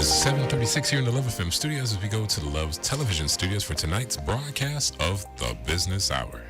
7:36 here in the Love FM studios as we go to the Love Television studios for tonight's broadcast of The Business Hour.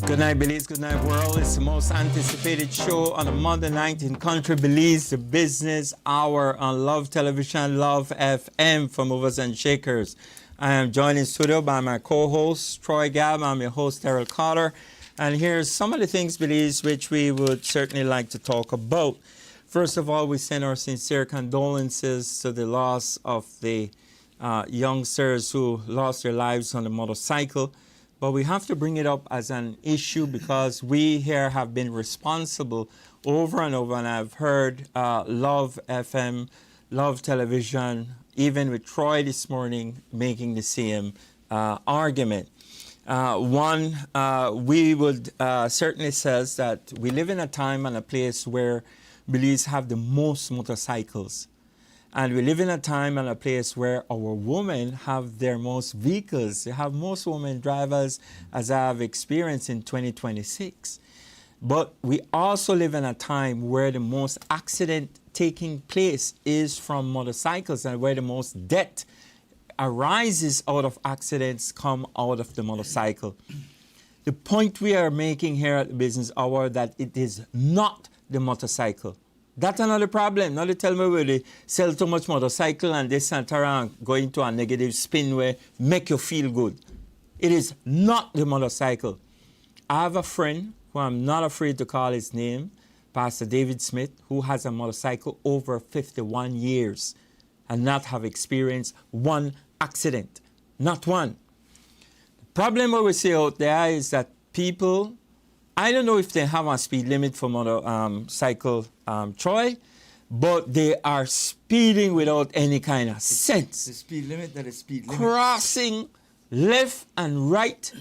Good night, Belize. Good night, world. It's the most anticipated show on a Monday night in country Belize, the Business Hour on Love Television, Love FM for Movers and Shakers. I am joined in studio by my co-host, Troy Gabb. I'm your host, Terrell Carter. And here's some of the things, Belize, which we would certainly like to talk about. First of all, we send our sincere condolences to the loss of the youngsters who lost their lives on the motorcycle. But we have to bring it up as an issue because we here have been responsible over and over, and I've heard Love FM, Love Television, even with Troy this morning making the same argument. We would certainly says that we live in a time and a place where Belize have the most motorcycles. And we live in a time and a place where our women have their most vehicles. They have most women drivers, as I have experienced in 2026. But we also live in a time where the most accident taking place is from motorcycles, and where the most death arises out of accidents come out of the motorcycle. The point we are making here at the Business Hour that it is not the motorcycle. That's another problem. Now they tell me where they sell too much motorcycle and they sent around going to a negative spin where make you feel good. It is not the motorcycle. I have a friend who I'm not afraid to call his name, Pastor David Smith, who has a motorcycle over 51 years and not have experienced one accident. Not one. The problem what we see out there is that people, I don't know if they have a speed limit for motorcycle, Troy, but they are speeding without any kind of sense. The speed limit, that is speed limit. Crossing left and right,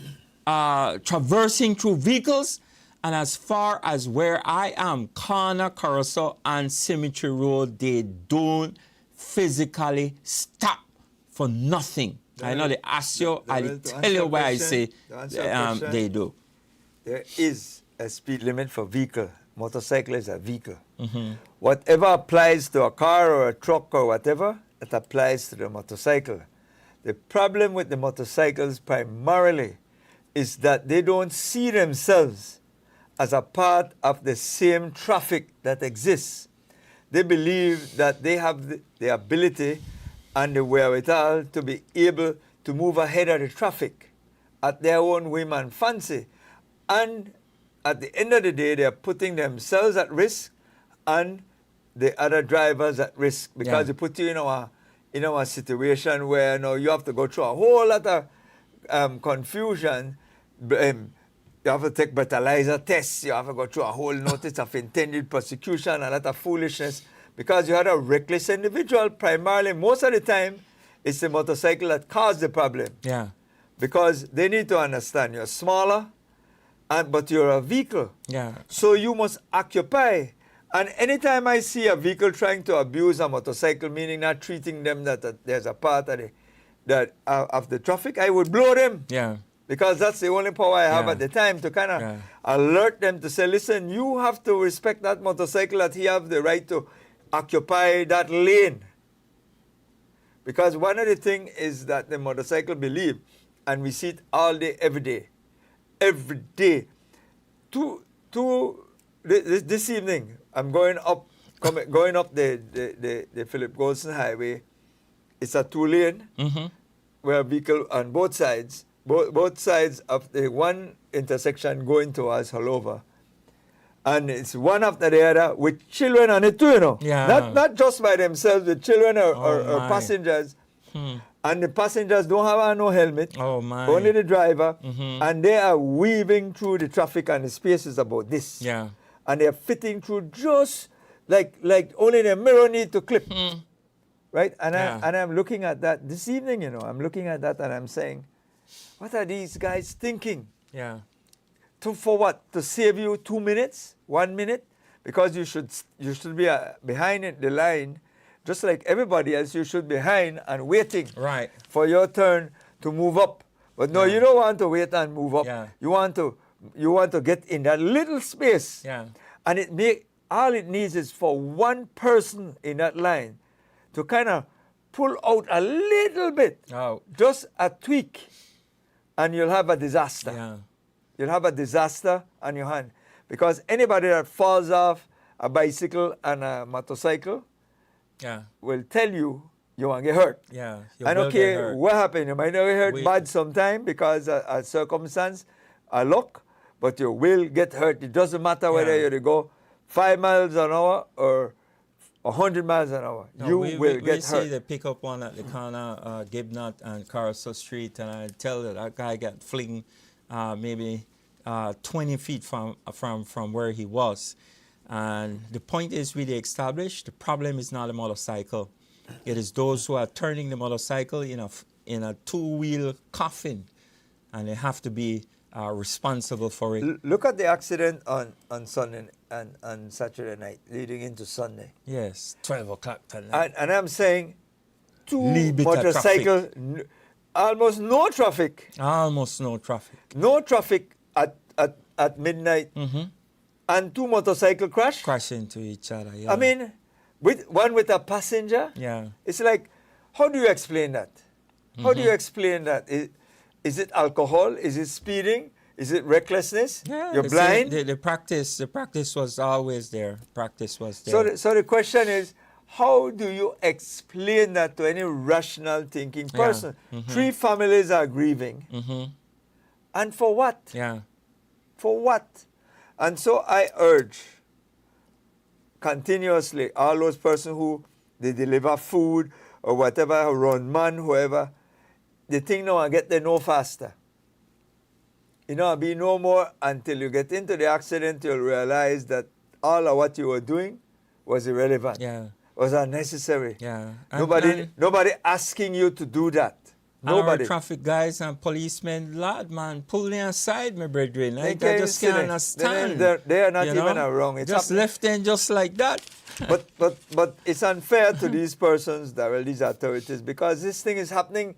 traversing through vehicles, and as far as where I am, Corner, Carousel, and Cemetery Road, they don't physically stop for nothing. I know they ask you, I tell you why I say they do. There is a speed limit for vehicle. Motorcycle is a vehicle. Mm-hmm. Whatever applies to a car or a truck or whatever, it applies to the motorcycle. The problem with the motorcycles primarily is that they don't see themselves as a part of the same traffic that exists. They believe that they have the ability and the wherewithal to be able to move ahead of the traffic at their own whim and fancy. And at the end of the day, they are putting themselves at risk and the other drivers at risk, because they put you in a situation where you have to go through a whole lot of confusion. You have to take breathalyzer tests. You have to go through a whole notice of intended prosecution, a lot of foolishness, because you had a reckless individual. Primarily, most of the time, it's the motorcycle that caused the problem. Yeah. Because they need to understand you're smaller, but you're a vehicle. Yeah. So you must occupy. And anytime I see a vehicle trying to abuse a motorcycle, meaning not treating them that there's a part of the traffic, I would blow them. Yeah. Because that's the only power I have at the time to kind of alert them to say, listen, you have to respect that motorcycle, that he have the right to occupy that lane. Because one of the things is that the motorcycle believe, and we see it all day, every day. Every day. This evening, I'm going up the Philip Goldson Highway. It's a 2-lane where vehicle on both sides of the one intersection going towards Holova. And it's one after the other with children on it too, Yeah. Not just by themselves, the children or passengers. And the passengers don't have no helmet. Oh, my. Only the driver. Mm-hmm. And they are weaving through the traffic, and the space is about this. Yeah. And they're fitting through just like only the mirror need to clip. Right? And I'm looking at that this evening, I'm looking at that and I'm saying, what are these guys thinking? Yeah. For what? To save you 2 minutes? 1 minute? because you should be behind the line, just like everybody else. You should be behind and waiting Right. for your turn to move up. But no, Yeah. you don't want to wait and move up. Yeah. You want to get in that little space. Yeah. And all it needs is for one person in that line to kind of pull out a little bit, Oh. just a tweak, and you'll have a disaster. Yeah. You'll have a disaster on your hand. Because anybody that falls off a bicycle and a motorcycle Yeah. will tell you you won't get hurt. Yeah. You I will don't get care hurt. what happened. You might not get hurt We- bad sometime because a circumstance, a luck, but you will get hurt. It doesn't matter whether Yeah. you go 5 miles an hour or 100 miles an hour. No, you we will get see hurt. the pickup one at the corner, Gibnut and Carousel Street, and I tell that guy got flinged maybe 20 feet from where he was. And the point is really established. The problem is not a motorcycle. It is those who are turning the motorcycle in a two-wheel coffin, and they have to be responsible for it. Look at the accident on Sunday and Saturday night leading into Sunday. Yes, 12 o'clock tonight. And I'm saying two Little bit of motorcycle, almost no traffic. Almost no traffic. No traffic at midnight. And two motorcycle crash. Crash into each other. Yeah. I mean, with a passenger. Yeah. It's like, how do you explain that? How do you explain that? Is it alcohol? Is it speeding? Is it recklessness? Yeah, You're blind. The practice was always there. Practice was there. So the question is, how do you explain that to any rational thinking Yeah. person? 3 families are grieving. And for what? Yeah. For what? And so I urge continuously all those persons who they deliver food or whatever, run man, whoever, they think now I get there no faster. You know, I'll be no more until you get into the accident, you'll realize that all of what you were doing was irrelevant, Yeah. was unnecessary. Yeah. Nobody asking you to do that. Our Nobody. traffic guys and policemen, lad, man, pull me aside, my brethren. I can't just even can't see them. understand. They are not you even know? wrong. It's just happening. left them just like that. But it's unfair to these persons, these authorities, because this thing is happening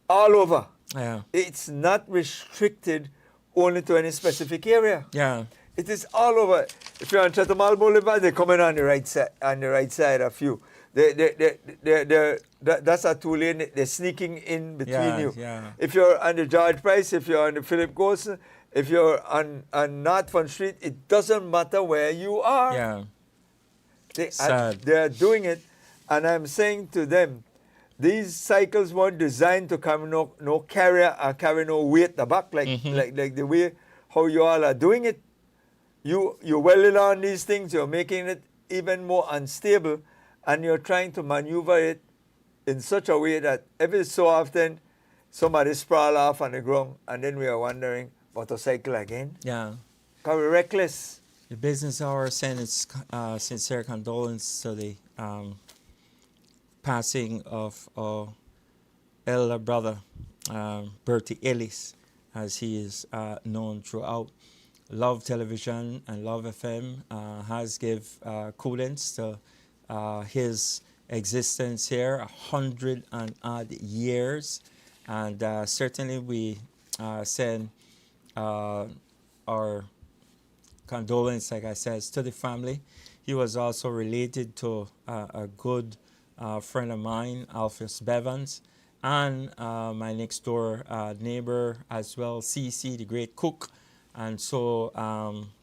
all over. Yeah. It's not restricted only to any specific area. Yeah. It is all over. If you're on Chatham Boulevard, they're coming on the right side of you. That's a 2-lane. They're sneaking in between you. Yeah. If you're on the George Price, if you're on the Philip Golson, if you're on North Front Street, it doesn't matter where you are. Yeah. They are doing it, and I'm saying to them, these cycles weren't designed to carry no carrier and carry no weight at the back like the way how you all are doing it. You're welding on these things, you're making it even more unstable, and you're trying to maneuver it in such a way that every so often somebody sprawl off on the ground, and then we are wondering, motorcycle again? Yeah. Because we're reckless. The business hour sends its sincere condolence to the passing of our elder brother, Bertie Ellis, as he is known throughout. Love Television and Love FM has give credence to his existence here, 100 and odd years. And certainly we send our condolence, like I said, to the family. He was also related to a good friend of mine, Alpheus Bevans, and my next door neighbor as well, CC, the great cook. And so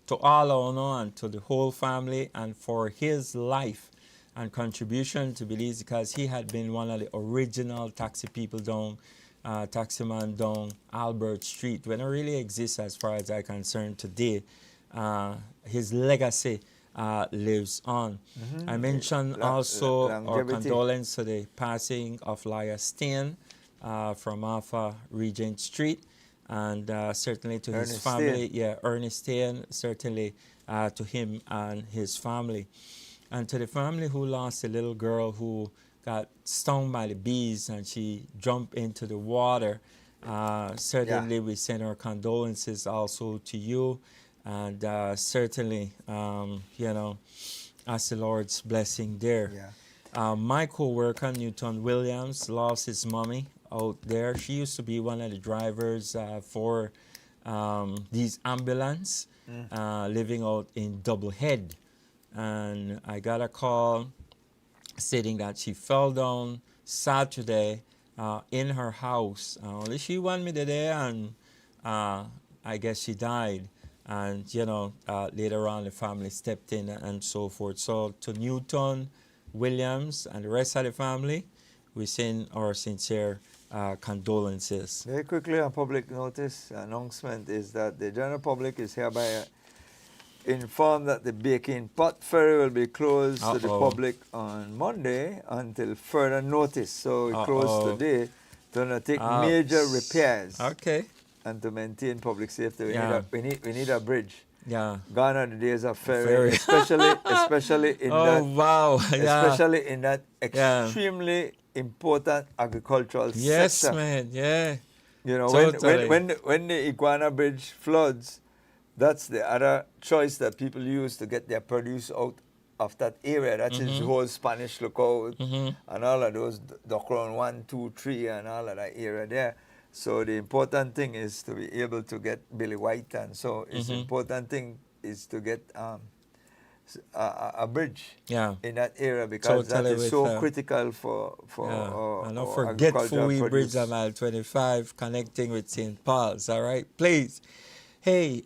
to all honor and to the whole family, and for his life and contribution to Belize, because he had been one of the original taxi people down, taximan down Albert Street, when it really exists as far as I'm concerned today. His legacy lives on. I mentioned also our longevity. condolence to the passing of Lawyer Steen from Alpha Regent Street, and certainly to his Ernest family. Yeah, Ernest Steen, certainly to him and his family. And to the family who lost a little girl who got stung by the bees and she jumped into the water, certainly we send our condolences also to you And certainly, ask the Lord's blessing there. Yeah. My co-worker, Newton Williams, lost his mommy out there. She used to be one of the drivers for these ambulance living out in Doublehead. And I got a call stating that she fell down Saturday in her house. Only she wanted me there, and I guess she died. And, later on the family stepped in and so forth. So to Newton Williams and the rest of the family, we send our sincere condolences. Very quickly, on public notice announcement is that the general public is hereby informed that the Baking Pot Ferry will be closed to the public on Monday until further notice. So we closed today to undertake major repairs. Okay. And to maintain public safety. We need a bridge. Yeah. Gone are the days of ferry, especially in especially in that extremely important agricultural sector. Yes, man. Yeah. Totally. when the Iguana Bridge floods, that's the other choice that people use to get their produce out of that area. That is the whole Spanish Lookout and all of those, Docron 1, 2, 3, and all of that area there. So the important thing is to be able to get Billy White, and so it's important thing is to get a bridge in that area, because that is so critical for and don't forget Fui Bridge on Mile 25 connecting with St. Paul's. All right, please. Hey,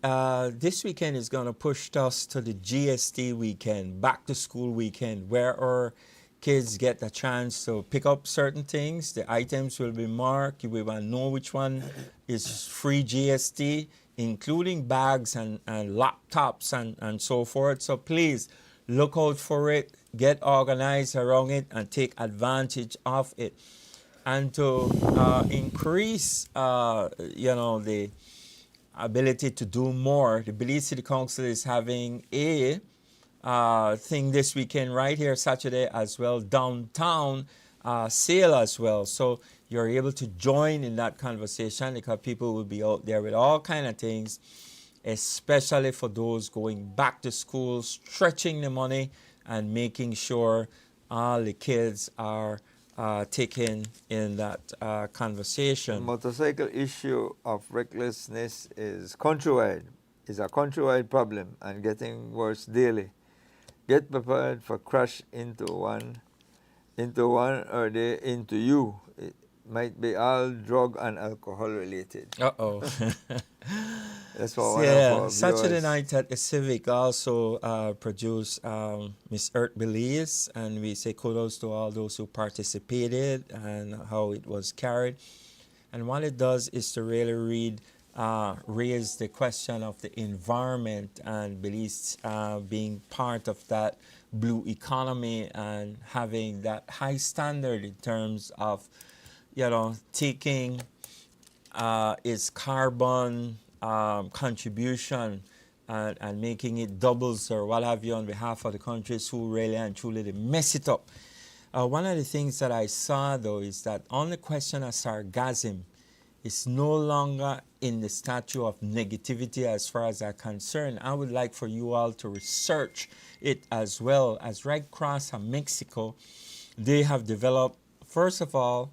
this weekend is going to push us to the GST weekend, back to school weekend, where our kids get a chance to pick up certain things. The items will be marked. We will know which one is free GST, including bags and laptops and so forth. So please look out for it, get organized around it, and take advantage of it. And to increase, the ability to do more, the Belize City Council is having a thing this weekend right here Saturday as well, downtown sale as well. So you're able to join in that conversation, because people will be out there with all kind of things, especially for those going back to school, stretching the money and making sure all the kids are taken in that conversation. The motorcycle issue of recklessness is countrywide. It's a countrywide problem and getting worse daily. Get prepared for crash into one or they into you. It might be all drug and alcohol related. That's for one of our Saturday viewers. night at the Civic also produced Miss Earth Belize, and we say kudos to all those who participated and how it was carried. And what it does is to really raise the question of the environment, and Belize being part of that blue economy and having that high standard in terms of, taking its carbon contribution and making it doubles or what have you on behalf of the countries who really and truly they mess it up. One of the things that I saw, though, is that on the question of sarcasm, it's no longer in the stature of negativity as far as I'm concerned. I would like for you all to research it as well. As Red Cross and Mexico, they have developed, first of all,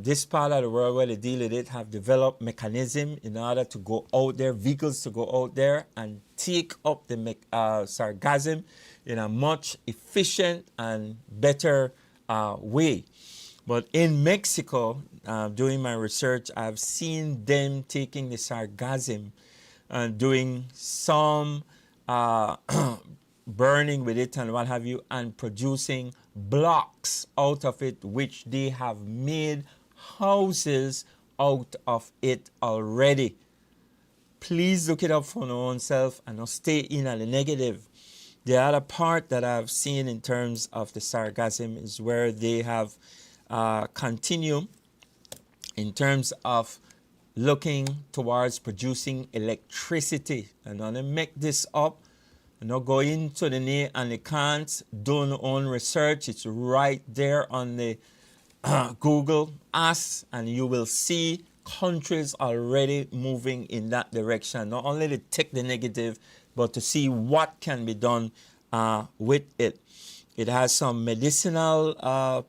this part of the world where they deal with it have developed mechanism in order to go out there, vehicles to go out there and take up the sarcasm in a much efficient and better way. But in Mexico, doing my research, I've seen them taking the sargassum and doing some burning with it and what have you, and producing blocks out of it, which they have made houses out of it already. Please look it up for your own self and not stay in on the negative. The other part that I've seen in terms of the sargassum is where they have continue in terms of looking towards producing electricity. And I'm going to make this up. I'm not go into the name and the can't do your own research. It's right there on the Google Ask, and you will see countries already moving in that direction, not only to take the negative, but to see what can be done with it. It has some medicinal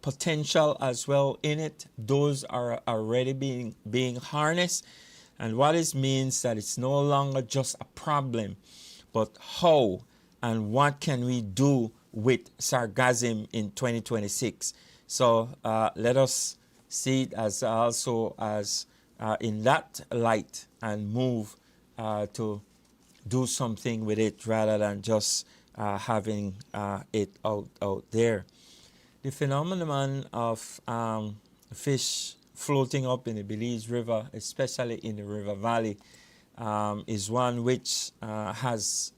potential as well in it. Those are already being harnessed. And what it means that it's no longer just a problem, but how and what can we do with sargassum in 2026. So let us see it as also as in that light and move to do something with it rather than just having it out there. The phenomenon of fish floating up in the Belize River, especially in the river valley, is one which has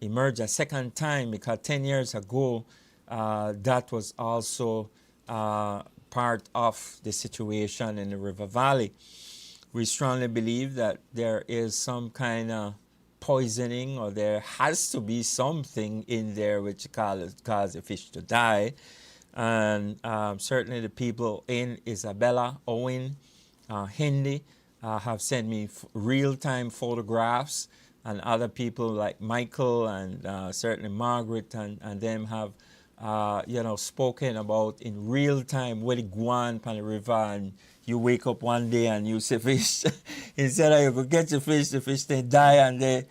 emerged a second time, because 10 years ago that was also part of the situation in the river valley. We strongly believe that there is some kind of poisoning, or there has to be something in there which cause the fish to die. And certainly the people in Isabella, Owen, Hindi have sent me real-time photographs, and other people like Michael and certainly Margaret and them have spoken about in real time where they go on the river, and you wake up one day and you see fish. Instead of you could get your fish, the fish they die and they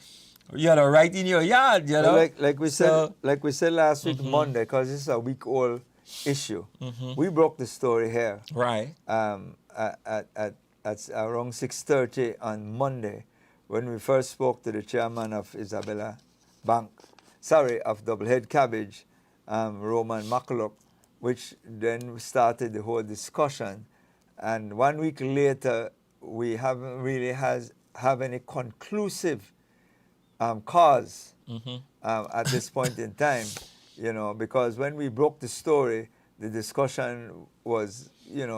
right in your yard, Well, like we said last week Monday, because this is a week-old issue. We broke the story here. Right. At around 6:30 on Monday, when we first spoke to the chairman of Isabella Bank, of Doublehead Cabbage, Roman McCulloch, which then started the whole discussion. And 1 week later, we haven't really have any conclusive cause at this point in time, because when we broke the story, the discussion was,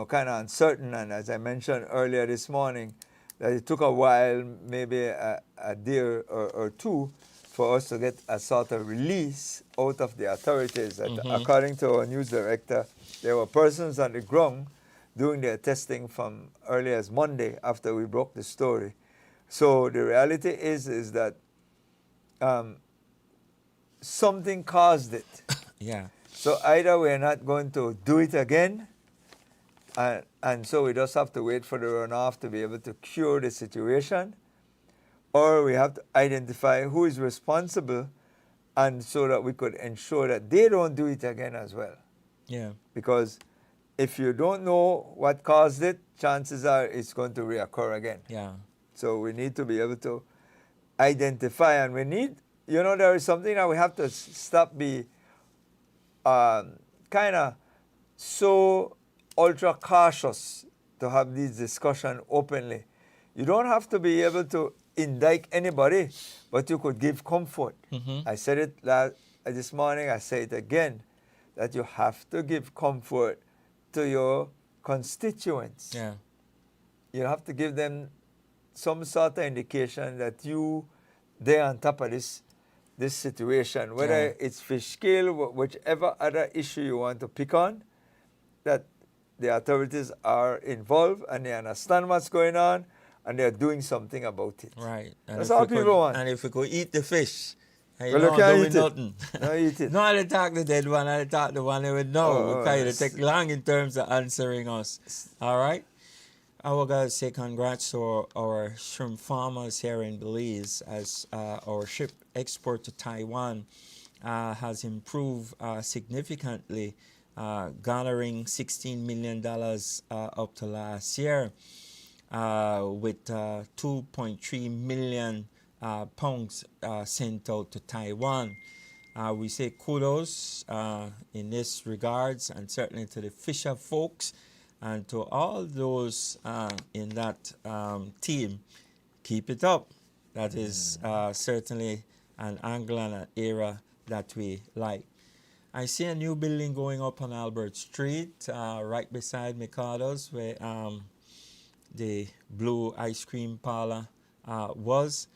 kind of uncertain. And as I mentioned earlier this morning, that it took a while, maybe a day or two, for us to get a sort of release out of the authorities. That according to our news director, there were persons on the ground doing their testing from early as Monday after we broke the story. So the reality is that something caused it. Yeah. So either we're not going to do it again, and so we just have to wait for the runoff to be able to cure the situation, or we have to identify who is responsible, and so that we could ensure that they don't do it again as well. Yeah. Because if you don't know what caused it, chances are it's going to reoccur again. Yeah. So we need to be able to identify, and we need, there is something that we have to stop be kind of so ultra cautious to have these discussions openly. You don't have to be able to indict anybody, but you could give comfort. I said it this morning, I say it again, that you have to give comfort to your constituents. Yeah. You have to give them some sort of indication that they're on top of this situation, whether it's fish scale, whichever other issue you want to pick on, that the authorities are involved and they understand what's going on and they're doing something about it. Right. And that's all people want. And if we could eat the fish, you can't eat nothing. No, eat it. No, I didn't talk the dead one, I talk the one that would know. Because it take long in terms of answering us. All right? I will gotta say congrats to our shrimp farmers here in Belize, as our shrimp export to Taiwan has improved significantly, garnering $16 million up to last year, with 2.3 million pounds sent out to Taiwan. We say kudos in this regards, and certainly to the fisher folks and to all those in that team. Keep it up. That is certainly an angle and an era that we like. I see a new building going up on Albert Street, right beside Mikado's, where the Blue Ice Cream Parlor was.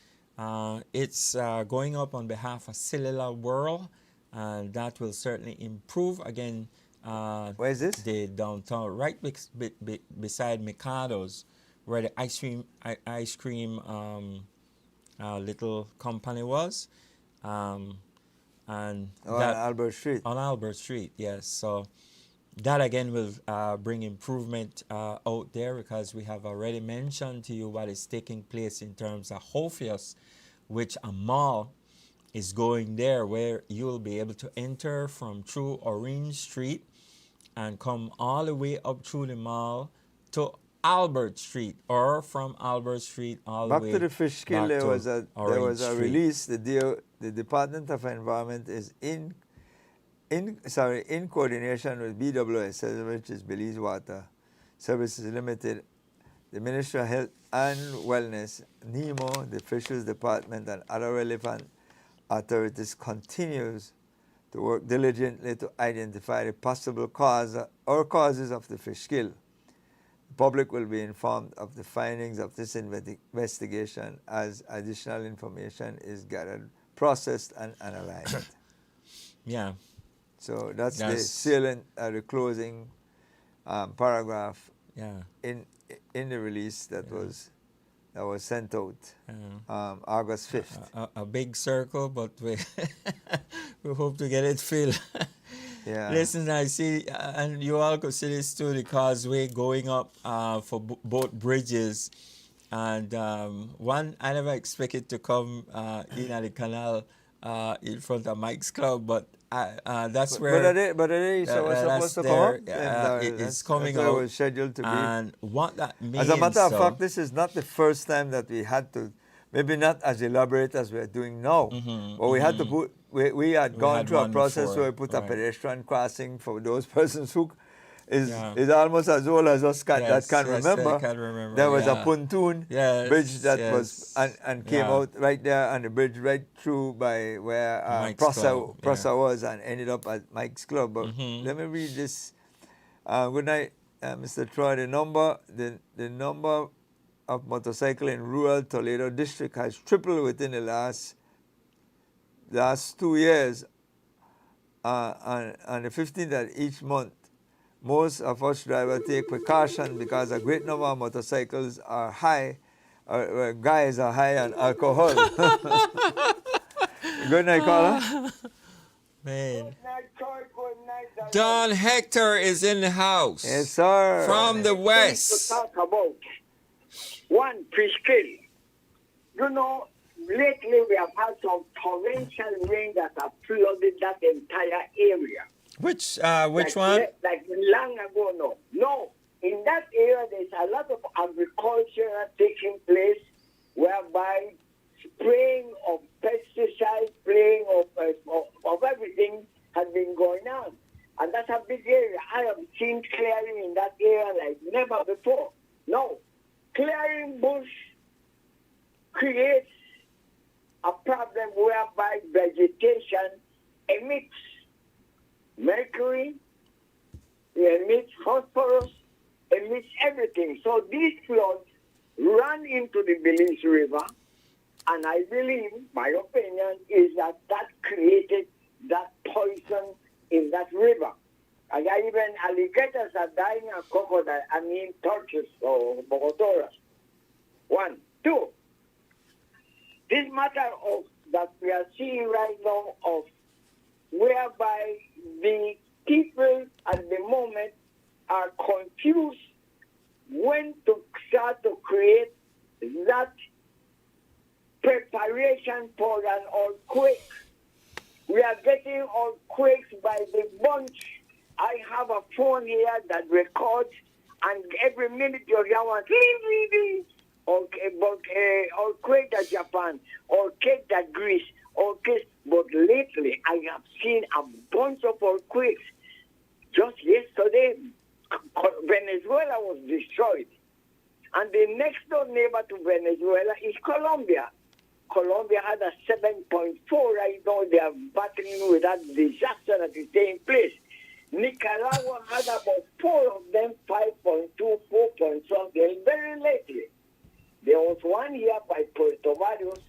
It's going up on behalf of Cellular World, and that will certainly improve again. Where is this? The downtown, right beside Mikado's, where the ice cream little company was, and On that Albert Street. on Albert Street. Yes, so that again will bring improvement out there, because we have already mentioned to you what is taking place in terms of Hophius, which a mall is going there, where you will be able to enter from through Orange Street and come all the way up through the mall to Albert Street, or from Albert Street all Back the way to the Fishkill, back there to was a Orange Street. release. The Department of Environment is in coordination with BWS, which is Belize Water Services Limited, the Ministry of Health and Wellness, NEMO, the Fisheries Department, and other relevant authorities continues to work diligently to identify the possible cause or causes of the fish kill. The public will be informed of the findings of this investigation as additional information is gathered, processed, and analyzed. Yeah. So that's the That's- salient, the closing paragraph Yeah. in the release that was sent out Yeah. August 5th. A big circle, but we we hope to get it filled. Yeah. Listen, I see, and you all could see this too, the causeway going up for both bridges, and one I never expected to come in at the canal in front of Mike's Club, but that's where. But are they supposed to come there, up? it's coming that's where out. it was scheduled to be. And what that means. As a matter of so- fact, this is not the first time that we had to, maybe not as elaborate as we're doing now, but we had to put, we had gone had through a one process before, where we put a right. pedestrian crossing for those persons who is Yeah. almost as old as us Yes, that can yes, remember. I can remember, There was a yeah. pontoon Yes, bridge that yes, was and came yeah. out right there on the bridge right through by where Mike's Prosser Club, was and ended up at Mike's Club. But Mm-hmm. let me read this. Good night, Mr. Troy. The number of motorcycle in rural Toledo district has tripled within the last 2 years. On the 15th of each month, most of us drivers take precaution because a great number of motorcycles are high, guys are high on alcohol. Good night, caller. Man. Don Hector is in the house. Yes, sir. From the To west. talk about one fish kill. You know, lately we have had some torrential rain that have flooded that entire area. Which Like one? long ago, no. No, in that area there's a lot of agriculture taking place, whereby spraying of pesticides, spraying of everything has been going on. And that's a big area. I have seen clearing in that area like never before. No, clearing bush creates a problem whereby vegetation emits mercury, emits phosphorus, emits everything. So these floods run into the Belize River, and I believe, my opinion, is that created that poison in that river. And even alligators are dying of crocodile, tortoise or bogotoras. 1. 2. This matter of that we are seeing right now of whereby the people at the moment are confused when to start to create that preparation for an earthquake. We are getting earthquakes by the bunch. I have a phone here that records, and every minute you hear one, okay, but earthquake that Japan, earthquake that Greece, okay. But lately, I have seen a bunch of earthquakes. Just yesterday, Venezuela was destroyed. And the next door neighbor to Venezuela is Colombia. Colombia had a 7.4 right now. They are battling with that disaster that is taking place. Nicaragua had about 4 of them, 5.2, 4 point something, very lately. There was one here by Puerto Barrios,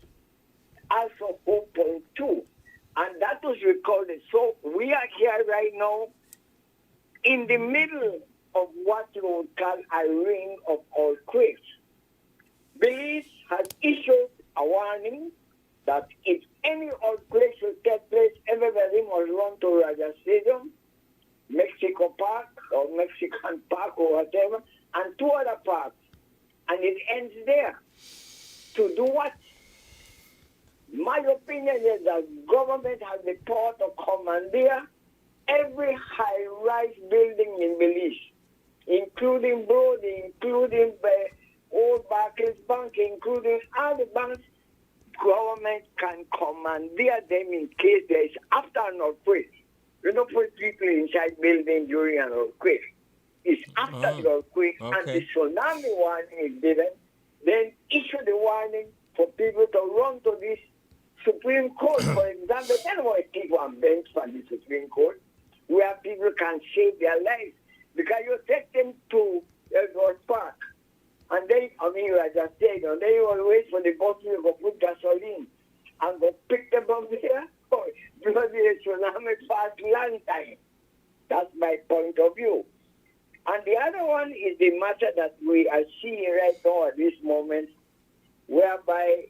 also 4.2. And that was recorded. So we are here right now in the middle of what you would call a ring of earthquakes. Belize has issued a warning that if any earthquake should take place, everybody must run to Raja Stadium, Mexico Park or Mexican Park or whatever, and two other parks. And it ends there. To do what? My opinion is that government has the power to commandeer every high-rise building in Belize, including Brody, including Old Barclays Bank, including all the banks. Government can commandeer them in case there is after an earthquake. You don't put people inside building during an earthquake. It's after the earthquake and the tsunami warning is given, then issue the warning for people to run to this Supreme Court, for example. Anyway, people on bench from the Supreme Court where people can save their lives. Because you take them to Edward Park, and then, Raja Stadium, and then you will wait for the bus to go put gasoline and go pick them up there. Because the tsunami passed long time. That's my point of view. And the other one is the matter that we are seeing right now at this moment, whereby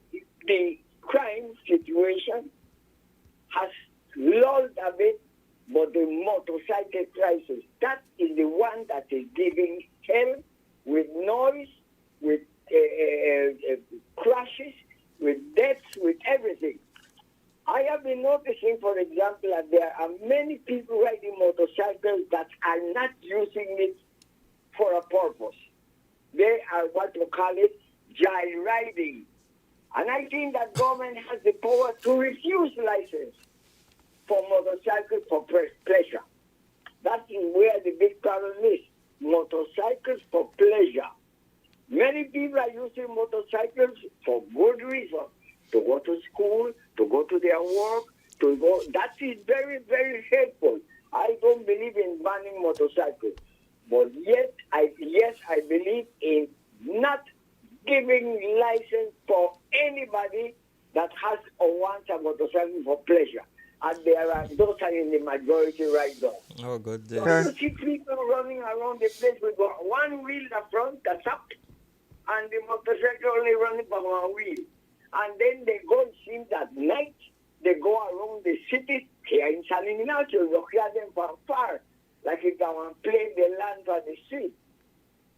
the crime situation has lulled a bit, but the motorcycle crisis, that is the one that is giving hell with noise, with crashes, with deaths, with everything. I have been noticing, for example, that there are many people riding motorcycles that are not using it for a purpose. They are what you call it, joyriding. And I think that government has the power to refuse license for motorcycles for pleasure. That is where the big problem is. Motorcycles for pleasure. Many people are using motorcycles for good reason. To go to school, to go to their work, to go. That is very, very helpful. I don't believe in banning motorcycles. But yet, I believe in not giving license for anybody that has or wants a motorcycle for pleasure. And those are in the majority right now. Oh, good. So you see people running around the place with one wheel in the front, that's up, and the motorcycle only running by one wheel. And then they go, it seems at night, they go around the city here in San Ignacio, you hear them from far, like if they want to play the land on the street.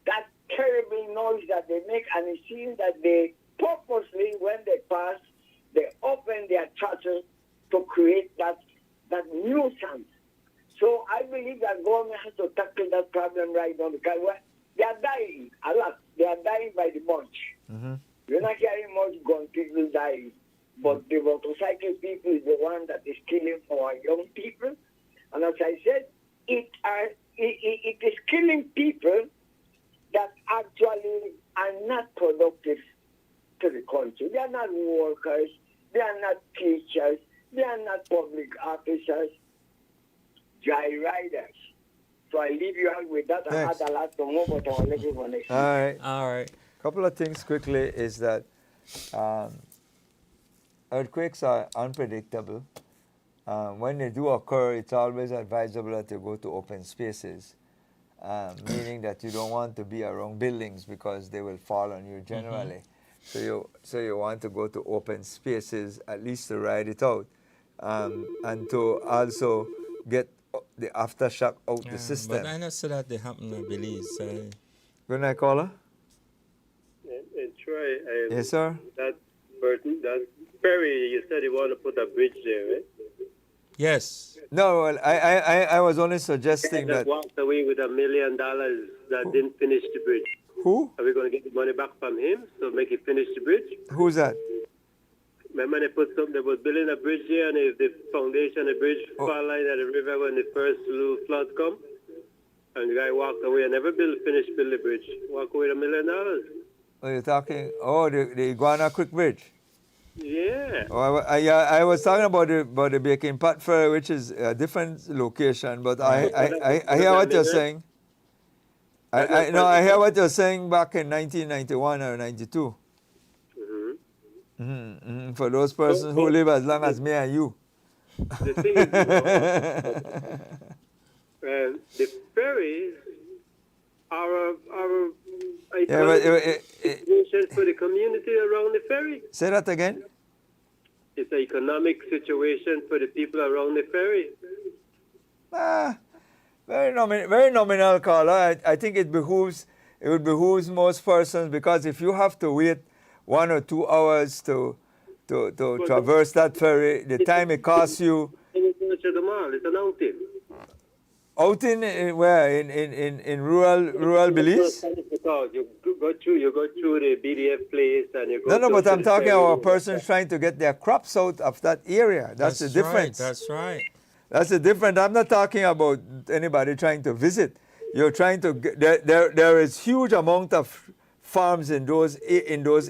That terrible noise that they make, and it seems that they purposely, when they pass, they open their churches to create that nuisance. So I believe that government has to tackle that problem right now, because they are dying a lot. They are dying by the bunch. Mm-hmm. You're not hearing much gun people dying, but the motorcycle people is the one that is killing our young people. And as I said, it is killing people that actually are not productive to the country. They are not workers. They are not teachers. They are not public officers. Joyriders. So I leave you out with that. Thanks. I had a lot to move, but I'll let you for next week. All right. Couple of things quickly is that earthquakes are unpredictable. When they do occur, it's always advisable that you go to open spaces, meaning that you don't want to be around buildings because they will fall on you generally. Mm-hmm. So you want to go to open spaces, at least to ride it out, and to also get the aftershock out the system. But I know so that they happen in Belize. Good night, caller. Troy, Yes, sir. that Perry, you said you want to put a bridge there, right? Yes. No, well, I was only suggesting That that. walked away with $1 million that didn't finish the bridge. Who? Are we going to get the money back from him so make him finish the bridge? Who's that? Remember they put something, they was building a bridge here, and if the foundation of the bridge fall line at the river when the first little flood come, and the guy walked away and never finished build the bridge. Walk away with $1 million. Oh, you're talking? Oh, the Iguana Creek Bridge. Yeah. Oh, I was talking about the Baking Pot Ferry, which is a different location. But I hear what you're saying. I hear what you're saying back in 1991 or 92. For those persons who live as long as me and you. The thing is, the ferries are Yeah, but for the community around the ferry. Say that again. It's an economic situation for the people around the ferry. Very nominal, caller. I think it would behoove most persons, because if you have to wait 1 or 2 hours to traverse that ferry, the time it costs you. It's an outing. Outing where in rural Belize? You go through the BDF place and you go. No, but to I'm the talking ferry. about persons trying to get their crops out of that area. That's the difference. Right, that's right. That's the difference. I'm not talking about anybody trying to visit. You're trying to get, there is huge amount of farms in those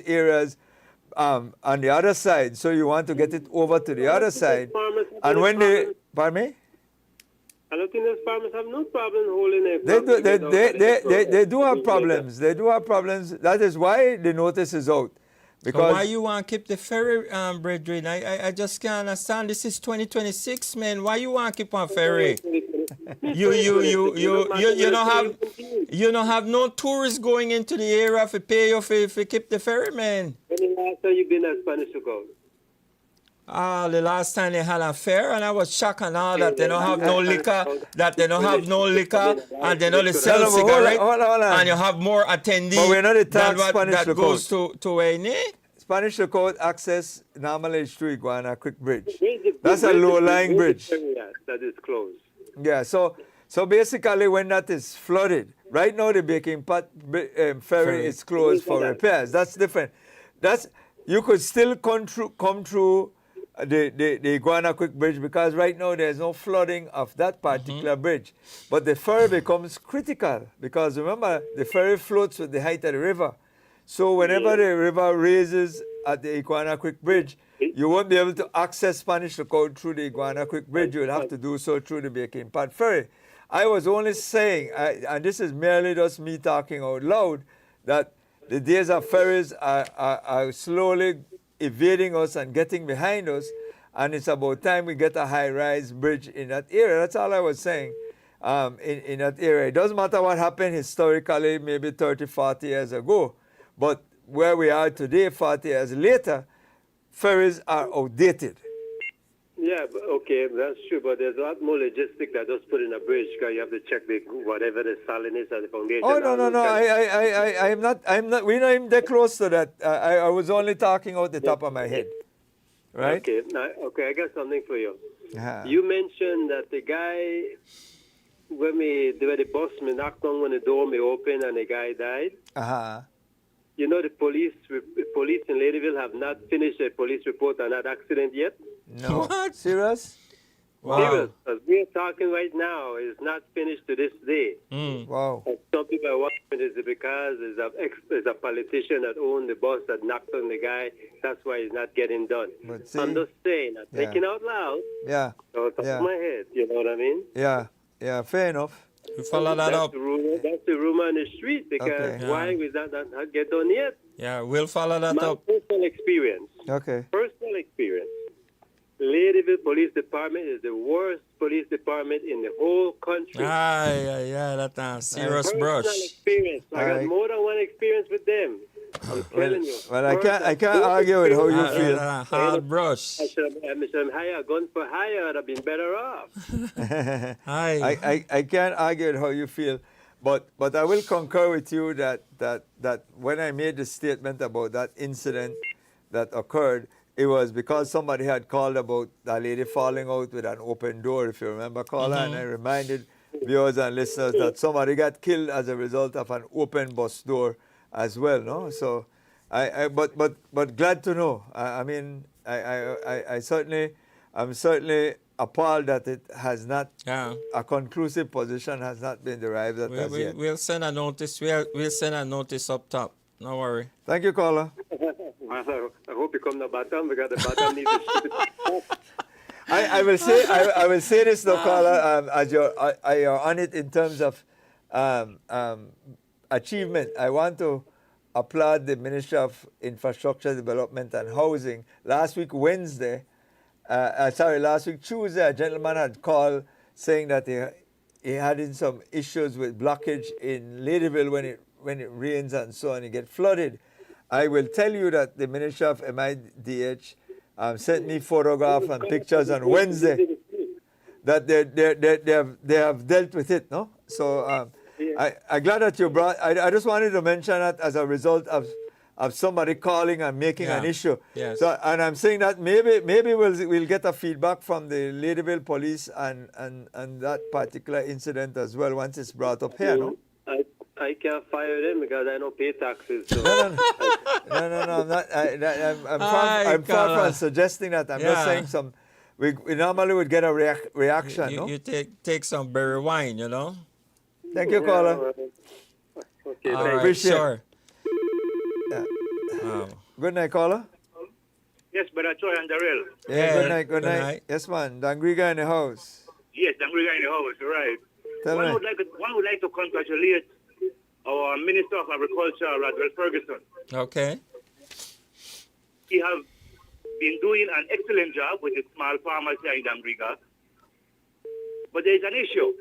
areas on the other side. So you want to get it over to the other side. And when they, pardon me? I don't think those farmers have no problem holding it. They do have problems. They do have problems. That is why the notice is out. So why you want to keep the ferry, brethren? I just can't understand. This is 2026, man. Why you want to keep on ferry? You don't have no tourists going into the area to pay you if you keep the ferry, man. When the last time you been at Spanish Lookout? The last time they had a fair, and I was shocked and all that they don't have no liquor, and they don't sell cigarettes, hold on. and you have more attendees But we're not a than what Spanish that Lookout. goes to Wayne. Spanish Lookout access normally is through Iguana Creek Bridge. That's a low-lying bridge. That is closed. Yeah, so basically when that is flooded, right now the Baking Pot ferry is closed for repairs. That's different. You could still come through the Iguana Creek Bridge, because right now there's no flooding of that particular bridge. But the ferry becomes critical, because remember, the ferry floats with the height of the river. So whenever the river raises at the Iguana Creek Bridge, you won't be able to access Spanish Lookout through the Iguana Creek Bridge. You will have to do so through the Baking Pot ferry. I was only saying, and this is merely just me talking out loud, that the days of ferries are slowly evading us and getting behind us, and it's about time we get a high-rise bridge in that area. That's all I was saying. In that area, it doesn't matter what happened historically, maybe 30, 40 years ago, but where we are today, 40 years later, ferries are outdated. Yeah, okay, that's true, but there's a lot more logistics that just put in a bridge, because you have to check whatever the salinity and the foundation. Oh, no. I'm not, we're not even that close to that. I was only talking out the top of my head. Right? Okay, I got something for you. Uh-huh. You mentioned that the guy, where the bus me knocked on when the door me opened and the guy died. Uh-huh. You know, the police in Ladyville have not finished a police report on that accident yet. No. What? Serious? Wow. Serious, as we're talking right now, is not finished to this day. Wow. And some people are wondering, is it because there's a politician that owned the bus that knocked on the guy? That's why it's not getting done. But see, I'm just saying, I'm thinking out loud. Yeah. Out of my head, you know what I mean? Yeah, fair enough. You follow that up. That's the rumor on the street, because Okay. why was that not get done yet? Yeah, we'll follow that My up. personal experience. Okay. Ladyville Police Department is the worst police department in the whole country. Yeah, that's serious brush. Personal experience. I got more than one experience with them. I'm telling you. Well, I can't argue with how you feel. Hard brush. I should have hired gun for hire. I'd have been better off. I can't argue with how you feel, but I will concur with you that when I made the statement about that incident that occurred, it was because somebody had called about a lady falling out with an open door, if you remember, caller, and I reminded viewers and listeners that somebody got killed as a result of an open bus door as well, no? So, but glad to know. I'm certainly appalled that it has not, a conclusive position has not been derived at as yet. We'll send a notice. We'll send a notice up top. No worry. Thank you, caller. I hope you come to bottom, because the bottom needs to ship it. I will say this, though, caller, as you're on it in terms of achievement. I want to applaud the Ministry of Infrastructure Development and Housing. Last week Tuesday, a gentleman had called saying that he had some issues with blockage in Ladyville when it rains and so on, he get flooded. I will tell you that the Minister of MIDH sent me photographs and pictures on Wednesday that they have dealt with it, no? So I'm glad that you brought. I just wanted to mention that as a result of somebody calling and making an issue. Yes. So, and I'm saying that maybe we'll get a feedback from the Ladyville police and that particular incident as well once it's brought up here, no? I can't fire them because I don't pay taxes. So. No, I'm not. I'm far from suggesting that. I'm just saying some. We normally would get a reaction, no? You take some berry wine, you know. Thank you, caller. Okay, All right, Appreciate it. sure. Yeah. Wow. Good night, caller. Yes, Brother Troy and Darrell. Yeah, good night. Yes, man. Dangriga in the house. Yes, Dangriga in the house, right. Tell One me. would like to congratulate our Minister of Agriculture, Radwell Ferguson. Okay. He has been doing an excellent job with the small farmers here in Dangriga. But there is an issue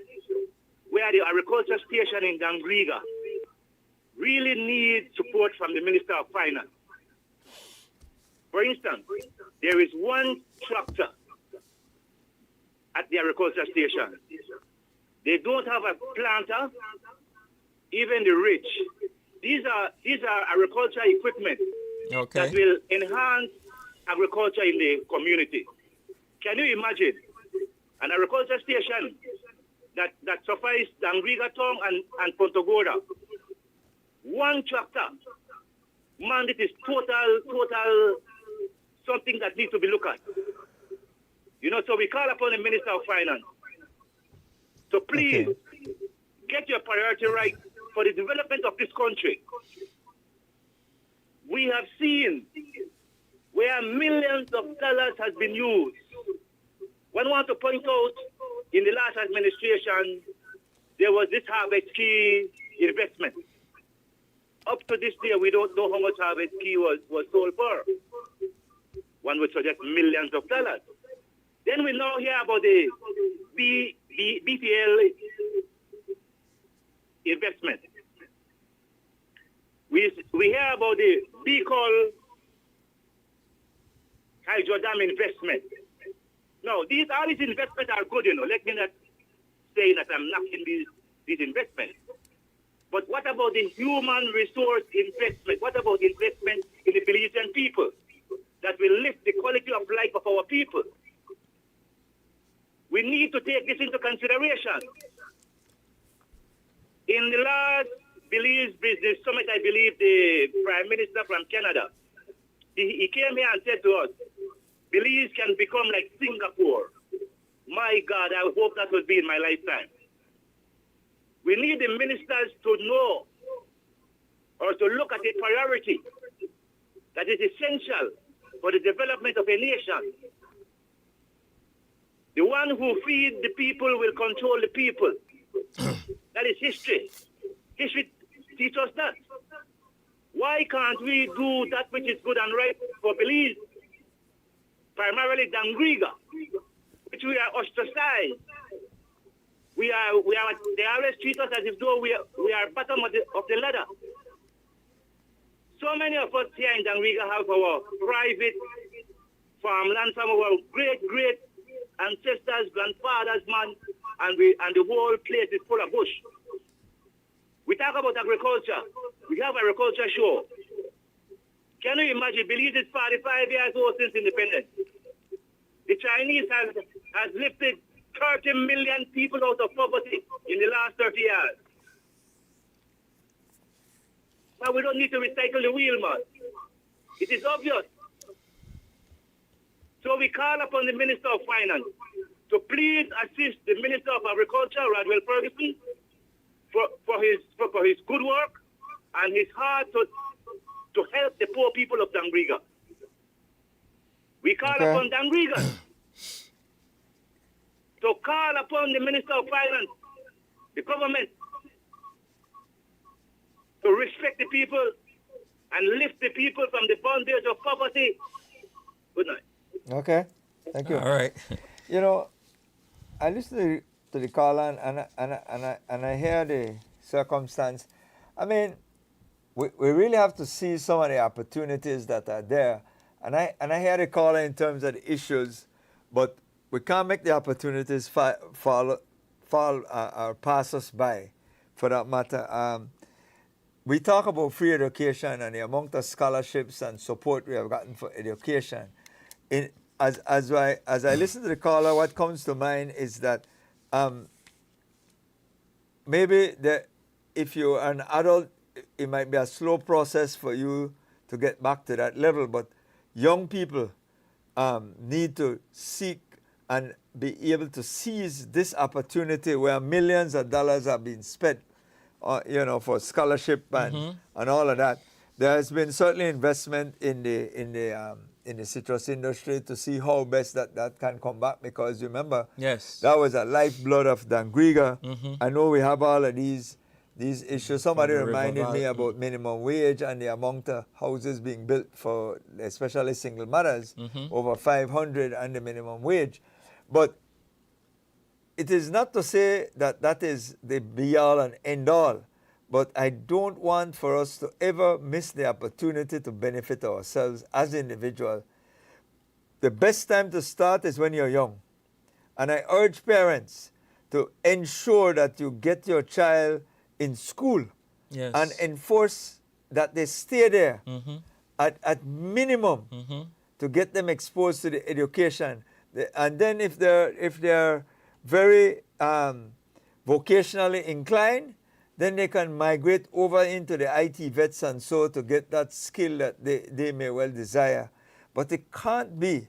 where the agriculture station in Dangriga really needs support from the Minister of Finance. For instance, there is one tractor at the agriculture station. They don't have a planter, even the rich. These are agriculture equipment Okay. that will enhance agriculture in the community. Can you imagine an agriculture station that suffices Dangriga Town and Pontogoda? One tractor. Man, it is total something that needs to be looked at. You know, so we call upon the Minister of Finance. So please, get your priority right for the development of this country. We have seen where millions of dollars has been used. One want to point out, in the last administration, there was this Harvest Key investment. Up to this day, we don't know how much Harvest Key was sold for. One would suggest millions of dollars. Then we now hear about the BPL investment. We hear about the Bicol Hydro Dam investment. No, all these investments are good, you know. Let me not say that I'm knocking these investments. But what about the human resource investment? What about investment in the Belizean people that will lift the quality of life of our people? We need to take this into consideration. In the last Belize Business Summit, I believe the Prime Minister from Canada, he came here and said to us, Belize can become like Singapore. My God, I hope that will be in my lifetime. We need the ministers to know or to look at a priority that is essential for the development of a nation. The one who feeds the people will control the people. That is history. History teaches us that. Why can't we do that which is good and right for Belize? Primarily Dangriga, which we are ostracized. They always treat us as if though we are bottom of the ladder. So many of us here in Dangriga have our private farmland from our great ancestors, grandfathers, man, and the whole place is full of bush. We talk about agriculture. We have agriculture show. Can you imagine? Belize is 45 years old since independence. The Chinese has lifted 30 million people out of poverty in the last 30 years. Now we don't need to recycle the wheel, man. It is obvious. So we call upon the Minister of Finance to please assist the Minister of Agriculture, Radwell Ferguson, for his good work and his heart to help the poor people of Dangriga. We call upon Dangriga to call upon the Minister of Finance, the government, to respect the people and lift the people from the bondage of poverty. Good night. Okay, thank you. All right. You know, I listen to the caller and I hear the circumstance. I mean, we really have to see some of the opportunities that are there. And I hear the caller in terms of the issues, but we can't make the opportunities fall or pass us by, for that matter. We talk about free education and the amount of scholarships and support we have gotten for education. As I listen to the caller, what comes to mind is that maybe if you're an adult, it might be a slow process for you to get back to that level, but young people need to seek and be able to seize this opportunity where millions of dollars are being spent, for scholarship and all of that. There has been certainly investment in the citrus industry to see how best that can come back, because remember, Yes. that was a lifeblood of Dangriga. I know we have all of these issues. Somebody From the River reminded me Valley. about minimum wage and the amount of houses being built for especially single mothers, over 500 and the minimum wage. But it is not to say that is the be all and end all, but I don't want for us to ever miss the opportunity to benefit ourselves as individuals. The best time to start is when you're young. And I urge parents to ensure that you get your child in school, Yes. and enforce that they stay there at minimum to get them exposed to the education. And then if they're very vocationally inclined, then they can migrate over into the IT vets and so to get that skill that they may well desire. But it can't be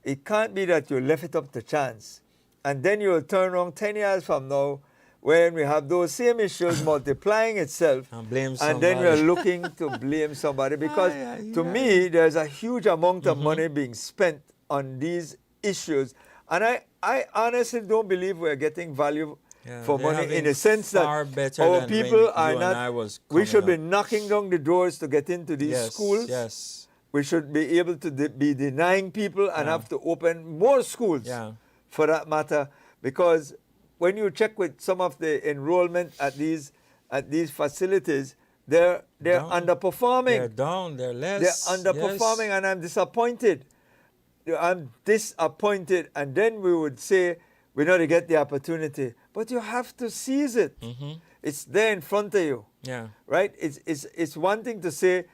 that you left it up to chance. And then you'll turn around 10 years from now when we have those same issues multiplying itself, And blame and then we're somebody. looking to blame somebody, because to me there's a huge amount of money being spent on these issues, and I honestly don't believe we're getting value for they're money, in having the sense that far better our than people when are you and I not. was We should be coming knocking down the doors to get into these Yes. schools. Yes. We should be able to be denying people and Yeah. have to open more schools, Yeah. for that matter, because when you check with some of the enrollment at these facilities, they're Down. underperforming. They're down. They're less. They're underperforming, Yes. and I'm disappointed. I'm disappointed. And then we would say we're not to get the opportunity, but you have to seize it. It's there in front of you, Yeah. right? It's one thing to say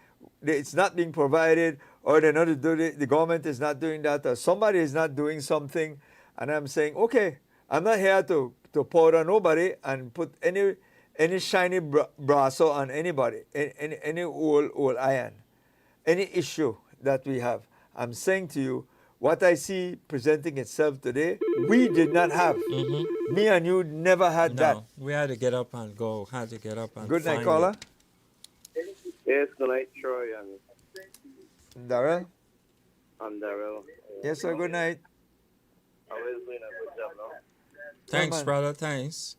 that it's not being provided, or they're not doing it, the government is not doing that, or somebody is not doing something, and I'm saying, okay, I'm not here to powder nobody and put any shiny brass on anybody, any old iron, any issue that we have. I'm saying to you, what I see presenting itself today, we did not have. Me and you never had that. No, we had to get up and go. Had to get up and Good night, find caller. it. Yes, good night, Troy and Darrell? Darrell. Yes, sir. Good night. I was doing a good job now. Thanks, man. brother. Thanks.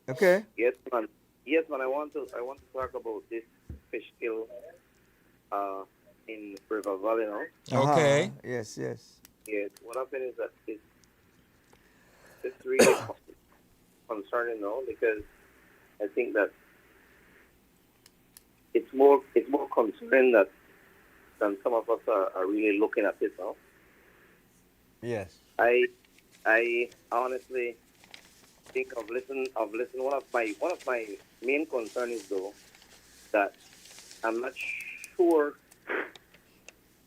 Okay. Yes, man. Yes, man. I want to talk about this fish kill in River Valley now. Okay. Yes, yes. Yes. What happened is that it's really concerning now, because I think that it's more concerning than some of us are really looking at it now. Yes. I honestly think I've listened. One of my main concerns is, though, that I'm not sure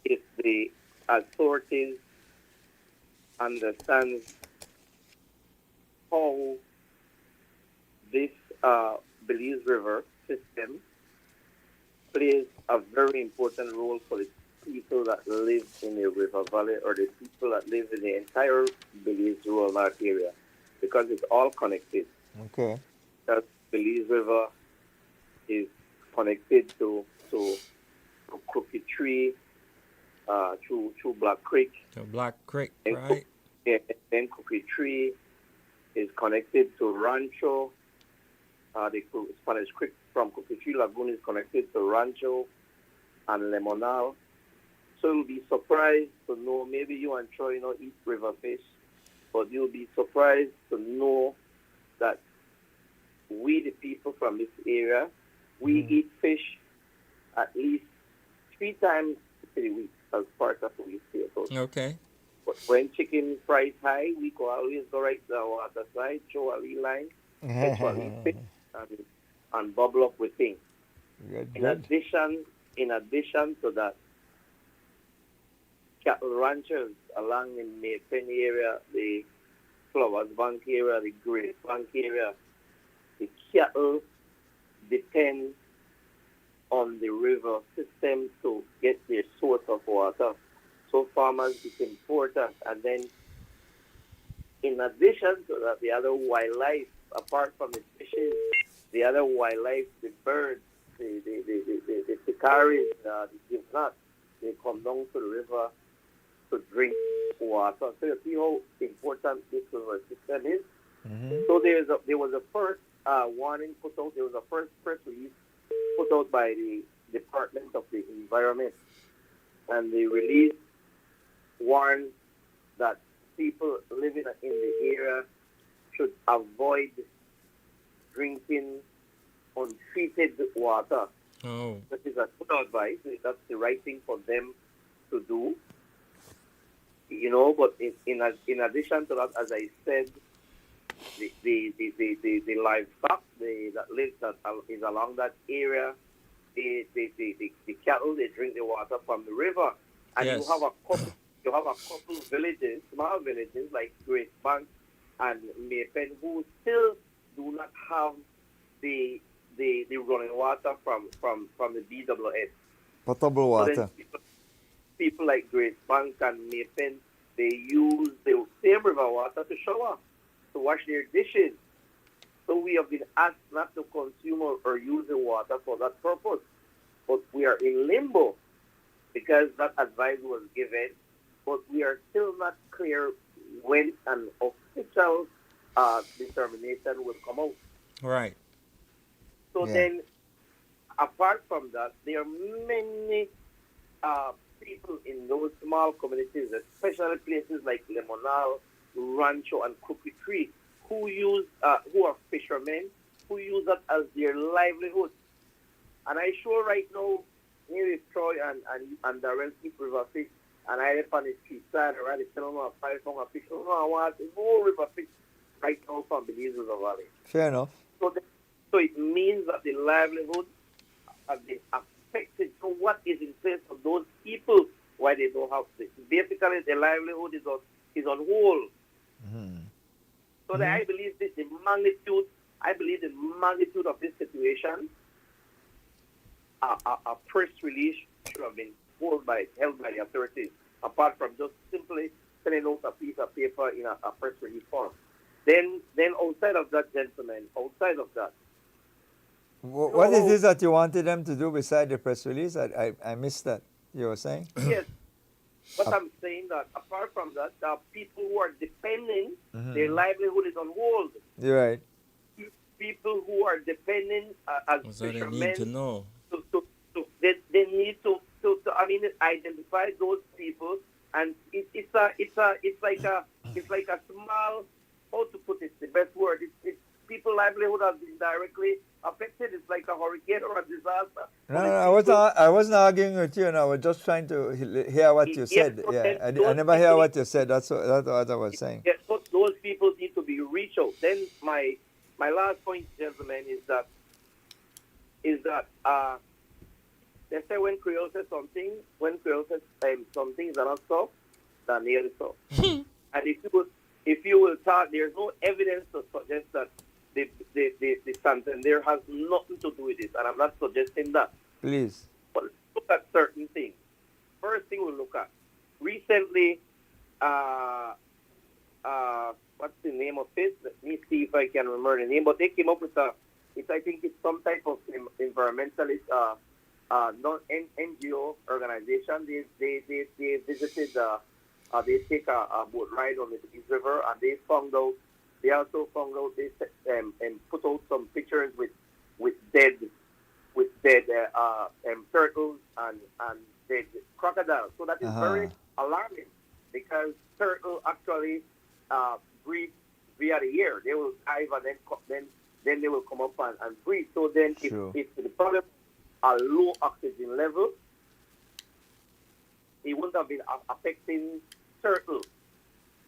if the authorities understand how this Belize River system plays a very important role for the people that live in the River Valley, or the people that live in the entire Belize rural north area, because it's all connected. Okay. That Belize River is connected to Crooked Tree, through Black Creek. The Black Creek, And right? then Crooked Tree is connected to Rancho. The Spanish Creek from Crooked Tree Lagoon is connected to Rancho and Lemonal. So you'll be surprised to know, maybe you and Troy eat river fish, but you'll be surprised to know that we, the people from this area, we eat fish at least 3 times to the week as part of the stay. So Okay. but when chicken price high, we could always go right to the water side, throw a lean line, catch a lean fish, and bubble up with things. Good, In good. addition to that, cattle ranchers along the Maypenny area, the Flowers Bank area, the Great Bank area, the cattle depend on the river system to get their source of water. So farmers, it's important. And then, in addition to that, the other wildlife, apart from the fishes, the other wildlife, the birds, the pecaries, the gymnots, they come down to the river to drink water. So you see how important this river system is. So there was a first warning put out. There was a first press release put out by the Department of the Environment, and the release warned that people living in the area should avoid drinking untreated water. Oh. That is a good advice. That's the right thing for them to do. But in addition to that, as I said, the livestock that is along that area, the cattle, they drink the water from the river, and Yes. you have a couple villages, small villages like Great Bank and Maypen, who still do not have the running water from the BWS. Potable So water. then people like Great Bank and Maypen, they use the same river water to shower, to wash their dishes. So we have been asked not to consume or use the water for that purpose. But we are in limbo because that advice was given, but we are still not clear when an official determination will come out. Right. So Yeah. then, apart from that, there are many people in those small communities, especially places like Limonal, Rancho, and Cookie Tree, who are fishermen, who use that as their livelihood. And I sure right now, here is Troy and Darrell keep river fish, and I live on the street side, or I tell them a 5 pound fish. I want more river fish right now from Belize River Valley. Fair enough. So it means that the livelihood has been affected. So what is in place for those people why they don't have this? Basically, the livelihood is on hold. So that I believe the magnitude of this situation, a press release should have been held by the authorities, apart from just simply sending out a piece of paper in a press release form. Then outside of that, gentlemen, What is this that you wanted them to do beside the press release? I missed that. You were saying? yes. But I'm saying that apart from that, there are people who are depending, their livelihood is on hold. You're right. People who are depending as That's what I fishermen, need to know. they need to identify those people, and it's like a small, how to put it, the best word, it's people's livelihood has been directly affected. It's like a hurricane or a disaster. No, I wasn't arguing with you. I was just trying to hear what you said. Yes, Yeah, I never hear what you said. That's what I was saying. Yes, but those people need to be reached out. Then my last point, gentlemen, is that they say when Creole says something, something is not so, then near so. And if you will talk, there's no evidence to suggest that the Santander has nothing to do with this, and I'm not suggesting that. Please. But look at certain things. First thing we'll look at. Recently, what's the name of it? Let me see if I can remember the name. But they came up with I think it's some type of environmentalist, NGO organization. They visited, they take a boat ride on the Belize River, and they also found out and put out some pictures with dead turtles and dead crocodiles. So that is very alarming, because turtle actually breathe via the air. They will dive and then they will come up and breathe. So then if the problem a low oxygen level, it wouldn't have been affecting turtles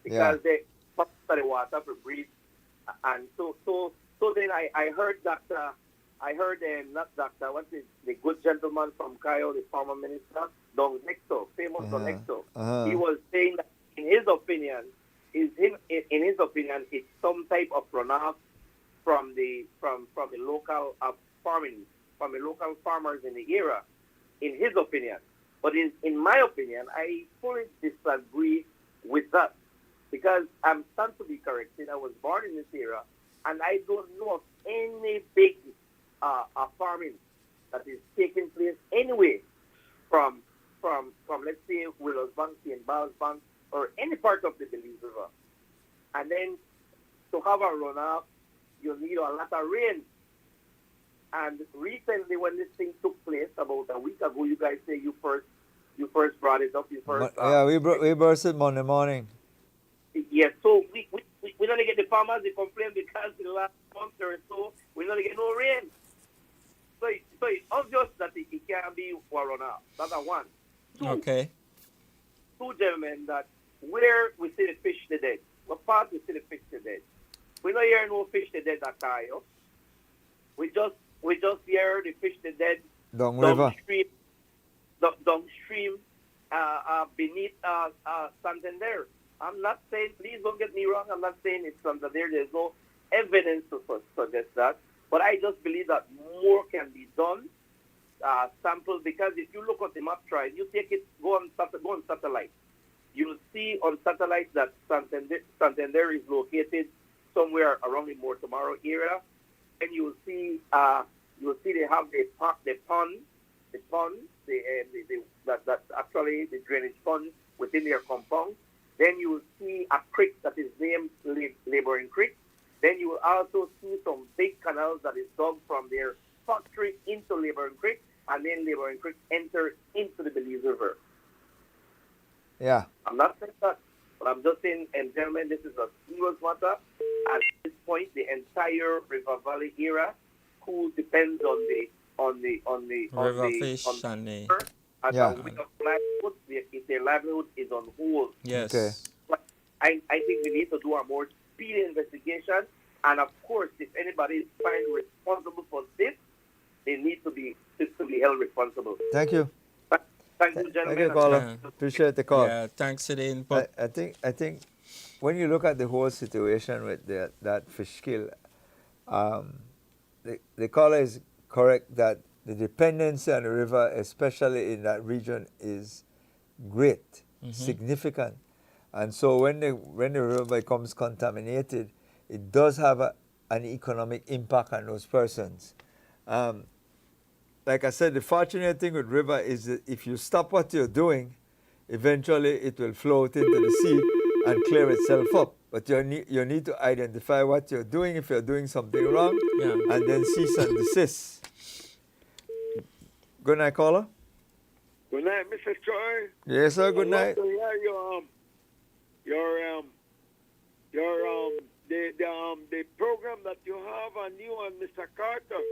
because they pump the water to breathe. And so then I heard not doctor, what's it, the good gentleman from Kyle, the former minister, Don Nexo, famous Don Nexo. He was saying that in his opinion, it's some type of runoff from the local farming, from the local farmers in the area, in his opinion. But in my opinion, I fully disagree with that because I'm stand to be corrected. I was born in this area, and I don't know of any big farming that is taking place anyway from let's say Willows Bank and Bowles Bank or any part of the Belize River. And then to have a runoff, you need a lot of rain. And recently, when this thing took place about a week ago, you guys say you first brought it up. We burst it Monday morning. Yes, so we don't get the farmers, they complain because in the last month or so, we don't get no rain. So it's obvious that it can't be a runoff. That's one. Okay. Two gentlemen, that where we see the fish today, what part we see the fish today. We don't hear no fish today at Cayo. We just hear the fish today downstream beneath Santander. I'm not saying, please don't get me wrong, I'm not saying it's Santander. There's no evidence to suggest that. But I just believe that more can be done. Samples, because if you look at the map, you take it, go on satellite. You'll see on satellite that Santander is located somewhere around the Mortomaro area, and you'll see they have the pond, that's actually the drainage pond within their compound. Then you will see a creek that is named Laboring Creek. Then you will also see some big canals that is dug from their factory into Laboring Creek, and then Laboring Creek enter into the Belize River. Yeah. I'm not saying that, but I'm just saying, and gentlemen, this is a serious matter. At this point, the entire River Valley area, who depends on the river fish and the livelihood, their livelihood is on hold. yes. Okay. I think we need to do a more speedy investigation, and of course, if anybody is found responsible for this, they need to be held responsible. Thank you. Thank you, gentlemen. Thank you, caller. Appreciate the call. Yeah, thanks for the input. I think when you look at the whole situation with that fish kill, the caller is correct that the dependency on the river, especially in that region, is great, significant. And so when the river becomes contaminated, it does have an economic impact on those persons. Like I said, the fortunate thing with river is that if you stop what you're doing, eventually it will float into the sea and clear itself up. But you need to identify what you're doing if you're doing something wrong, and then cease and desist. Good night, caller. Good night, Mr. Troy. Yes, sir. Good night. To hear the program that you have on you and Mr. Carter.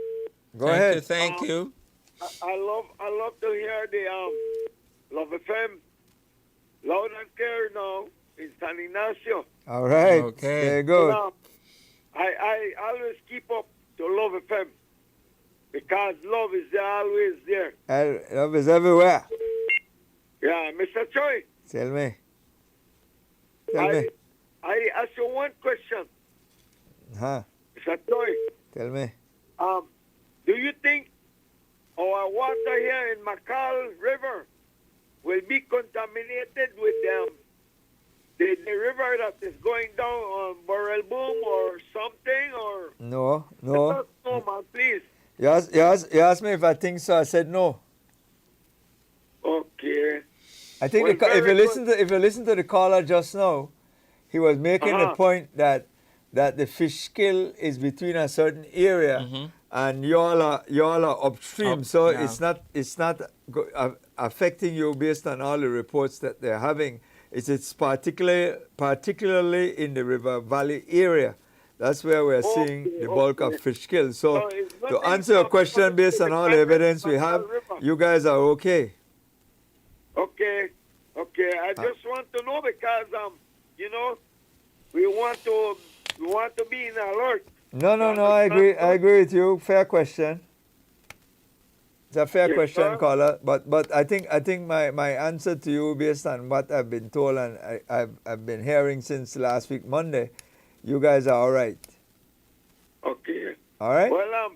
Go ahead. Thank you. I love to hear the Love FM loud and clear now in San Ignacio. All right. Okay. Very good. I always keep up to Love FM because love is always there. Love is everywhere. Yeah, Mr. Choi. Tell me. I ask you one question. Huh? Mr. Choi. Tell me. Do you think our water here in Macau River will be contaminated with the river that is going down on Burrell Boom or something? Or No. Let us know, man, please. You asked me if I think so. I said no. Okay. I think Well, if you listen to the caller just now, he was making the point that the fish kill is between a certain area and y'all are upstream, so it's not affecting you based on all the reports that they're having. It's particularly in the River Valley area That's where we're Okay, seeing the bulk of okay. fish kills. So So it's to nothing answer your from question based on all the evidence we have, River. you guys are okay. Okay, okay. I just want to know because you know, we want to be in alert. No, I agree with you. Fair question. It's a fair Yes, question, sir. caller. But I think my answer to you based on what I've been told and I've been hearing since last week Monday, you guys are all right. Okay. All right? Well,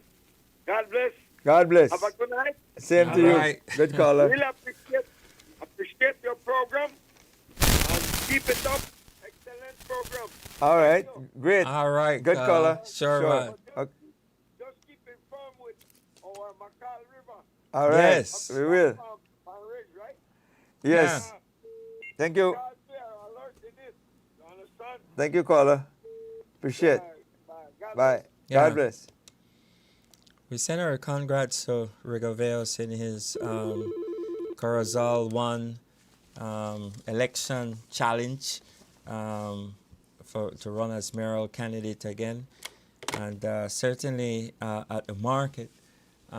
God bless. God bless. Have a good night. Same to All you. right. Good caller. Really appreciate your program and keep it up. Excellent program. All right. Great. All right. Good caller. Sure, Sure. man. Okay. Just keep informed with our Makal River. All right. Yes. We will. Ridge, right? Yes. Thank you. God, we are alert in it. You understand? Thank you, caller. Appreciate. Bye. God Bye. Yeah. God bless. We send our congrats to Rigoveos in his Corozal 1 election challenge to run as mayoral candidate again. And certainly at the market, we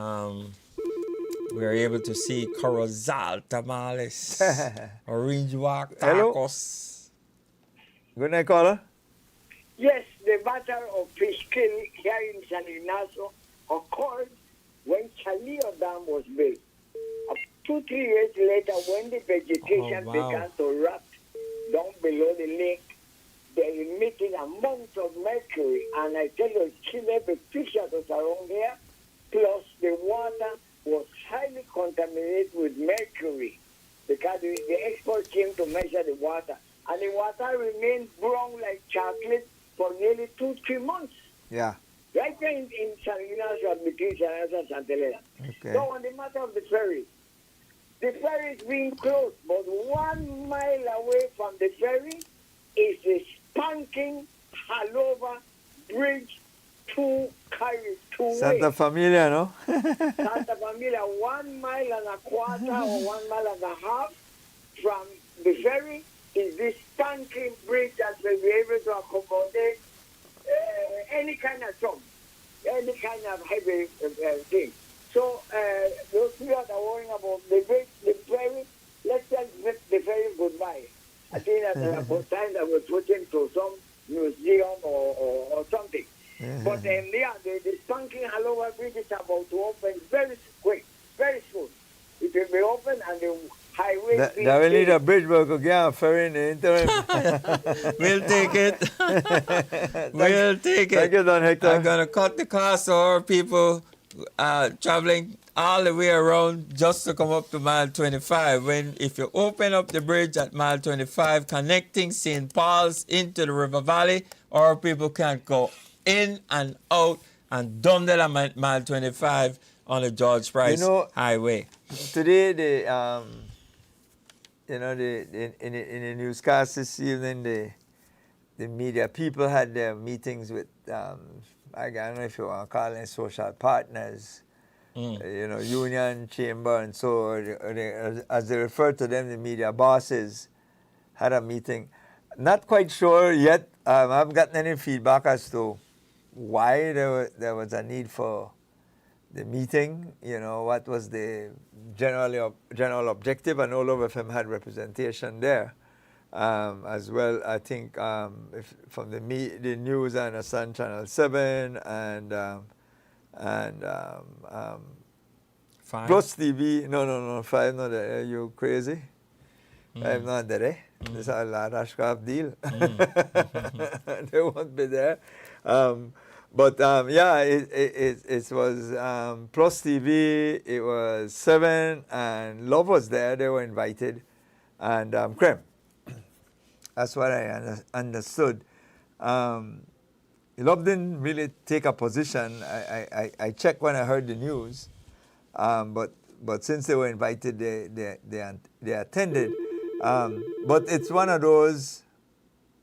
were able to see Corozal tamales, orange walk Hello? tacos. Good night, caller. Yes, the matter of fish kill here in San Ignacio occurred when Chalio Dam was built. 2-3 years later, when the vegetation wow. began to rot down below the lake, they emitted amounts of mercury, and I tell you, it killed every fish that was around here. Plus, the water was highly contaminated with mercury because the experts came to measure the water, and the water remained brown like chocolate for nearly 2-3 months. Yeah. Right there in San Ignacio, between San Ignacio and Santa Elena. Okay. So on the matter of the ferry is being closed, but 1 mile away from the ferry is the spanking Halova Bridge to carry two-way. Santa Familia, no? Santa Familia, 1 mile and a quarter or 1 mile and a half from the ferry is this spanking bridge that will be able to accommodate any kind of truck, any kind of heavy thing. So those people that are worrying about the ferry, let's just bid the ferry goodbye. I think that about time that we're putting to some museum or something. But the spanking Halova Bridge is about to open very quick, very soon. It will be open and the highway. That will need a bridge, but we could get a ferry in the interim. We'll take it. We'll take it. Thank you, Don Hector. I'm going to cut the cost for people traveling all the way around just to come up to mile 25. If you open up the bridge at mile 25, connecting St. Paul's into the river valley, or people can go in and out and dump them at mile 25 on the George Price Highway. Today, in the newscast this evening, the media people had their meetings with, I don't know if you want to call them social partners, union, chamber, and so, as they refer to them, the media bosses had a meeting. Not quite sure yet. I haven't gotten any feedback as to why there was a need for the meeting. What was the general objective, and all of them had representation there. As well, I think from the news, I understand Channel 7 and Five. Plus TV. No, 5 not there. Are you crazy? 5 not there. This is a Ashcraft deal. They won't be there. It was Plus TV, it was 7, and Love was there. They were invited. And Krem. That's what I understood. Love didn't really take a position. I checked when I heard the news, but since they were invited, they attended. But it's one of those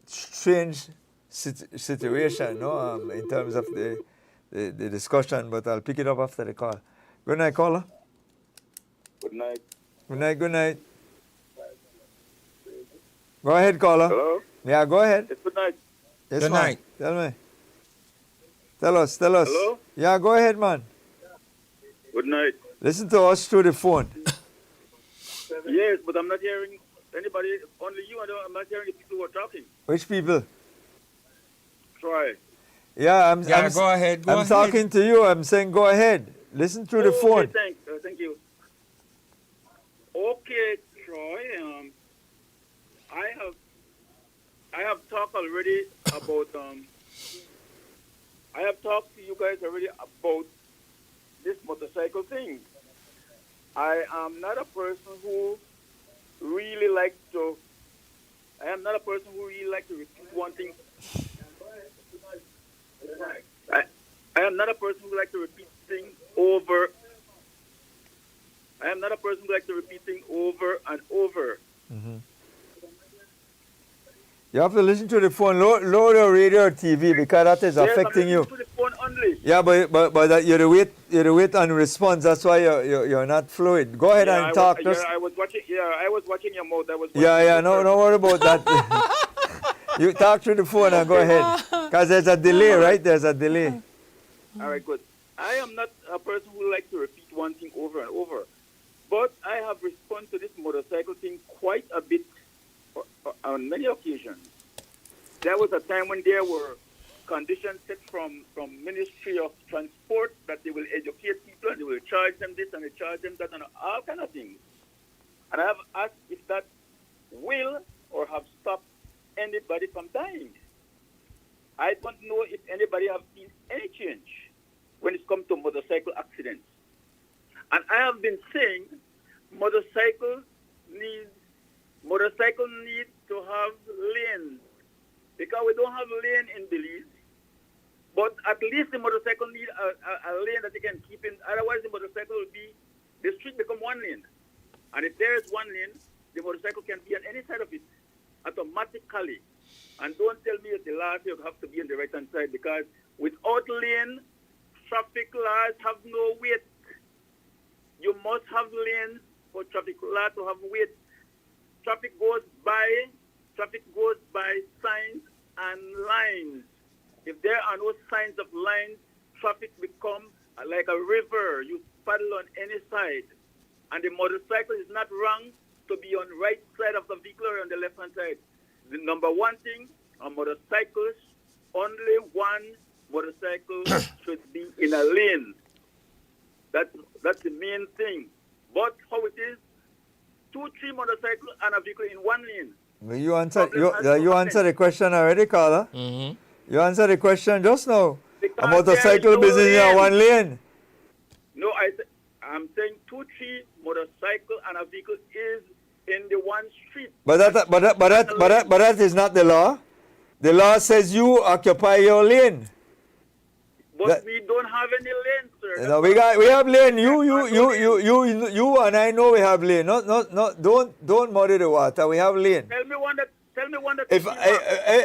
strange situation, in terms of the discussion. But I'll pick it up after the call. Good night, caller. Good night. Good night. Good night. Go ahead, caller. Hello? Yeah, go ahead. Good night. Yes, Good ma'am. night. Tell me. Tell us. Hello? Yeah, go ahead, man. Good night. Listen to us through the phone. Yes, but I'm not hearing anybody, only you, I'm not hearing the people who are talking. Which people? Try. Yeah, Go ahead. I'm talking to you. I'm saying go ahead. Listen through the phone. Okay, thank you. Okay, Troy. I have talked already about I have talked to you guys already about this motorcycle thing. I am not a person who really likes to. I am not a person who really likes to repeat one thing. I am not a person who likes to repeat things over. I am not a person who likes to repeat things over and over. You have to listen to the phone. Lower the radio or TV because that is affecting you. To the phone only. Yeah, but that you're the wait and response. That's why you're not fluid. Go ahead and talk. I was watching. Yeah, I was watching your mouth. No worry about that. You talk through the phone and go ahead. Because there's a delay, right? There's a delay. All right, good. I am not a person who likes to repeat one thing over and over. But I have responded to this motorcycle thing quite a bit on many occasions. There was a time when there were conditions set from Ministry of Transport that they will educate people and they will charge them this and they charge them that and all kind of things. And I have asked if that will or have stopped anybody from dying. I don't know if anybody have seen any change when it comes to motorcycle accidents. And I have been saying motorcycle needs to have lanes because we don't have lane in Belize. But at least the motorcycle need a lane that they can keep in. Otherwise, the motorcycle will be, the street become one lane. And if there is one lane, the motorcycle can be on any side of it automatically. And don't tell me that the laws you have to be on the right-hand side because without lane, traffic laws have no weight. You must have lanes for traffic law to have weight. Traffic goes by signs and lines. If there are no signs of lines, traffic becomes like a river. You paddle on any side. And the motorcycle is not wrong to be on the right side of the vehicle or on the left-hand side. The number one thing on motorcycles, only one motorcycle should be in a lane. That's the main thing. But how it is, 2-3 motorcycles and a vehicle in one lane. Well, you answered the question already, caller. Mm-hmm. You answered the question just now. Because a motorcycle business in one lane. No, I'm saying 2-3 motorcycle and a vehicle is in the one street. But that is not the law. The law says you occupy your lane. But we don't have any lane, sir. No, we have lane. You and I know we have lane. Don't muddy the water. We have lane. Tell me one that. If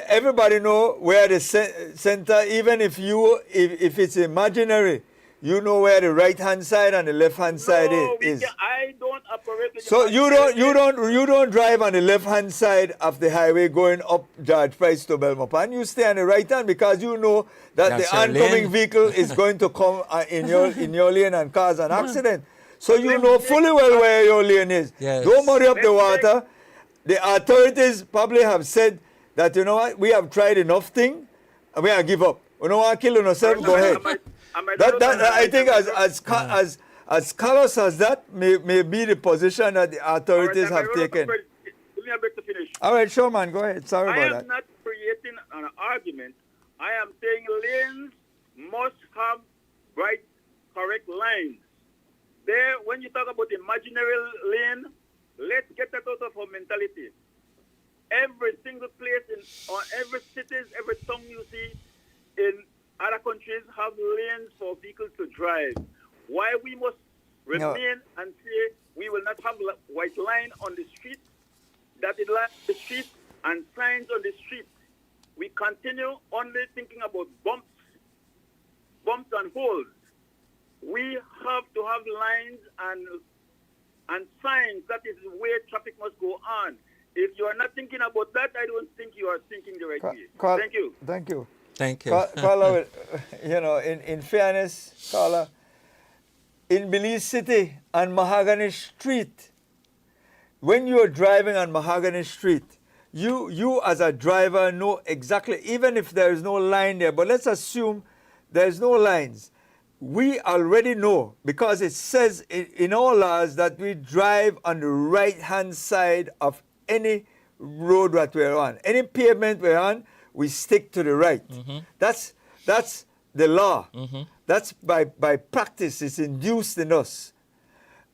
everybody know where the center, even if it's imaginary, you know where the right hand side and the left hand side is. I don't operate. So you don't drive on the left hand side of the highway going up George Price to Belmopan. You stay on the right hand because you know that That's the your oncoming lane. vehicle is going to come in your lane and cause an accident. So you know fully well where your lane is. Yes. Don't muddy up the water. The authorities probably have said that, you know what, we have tried enough thing and we are give up. We don't want to kill yourself, go ahead. I think as callous as that may be the position that the authorities have taken. Give me a break to finish. All right, sure, man, go ahead. Sorry I about am that. not creating an argument. I am saying lanes must have right, correct lines. There, when you talk about imaginary lane, let's get that out of our mentality. Every single place on every cities, every town you see in other countries have lanes for vehicles to drive. Why we must remain and say we will not have white line on the street, dotted line on the street, and signs on the street. We continue only thinking about bumps and holes. We have to have lines and signs. That is where traffic must go on. If you are not thinking about that, I don't think you are thinking the right way. Thank you. Thank you. Thank you. Carla, you know, in fairness, Carla, in Belize City on Mahogany Street, when you're driving on Mahogany Street, you as a driver know exactly, even if there is no line there, but let's assume there's no lines. We already know, because it says in our laws that we drive on the right-hand side of any road that we're on. Any pavement we're on, we stick to the right. That's the law. That's by practice, it's induced in us.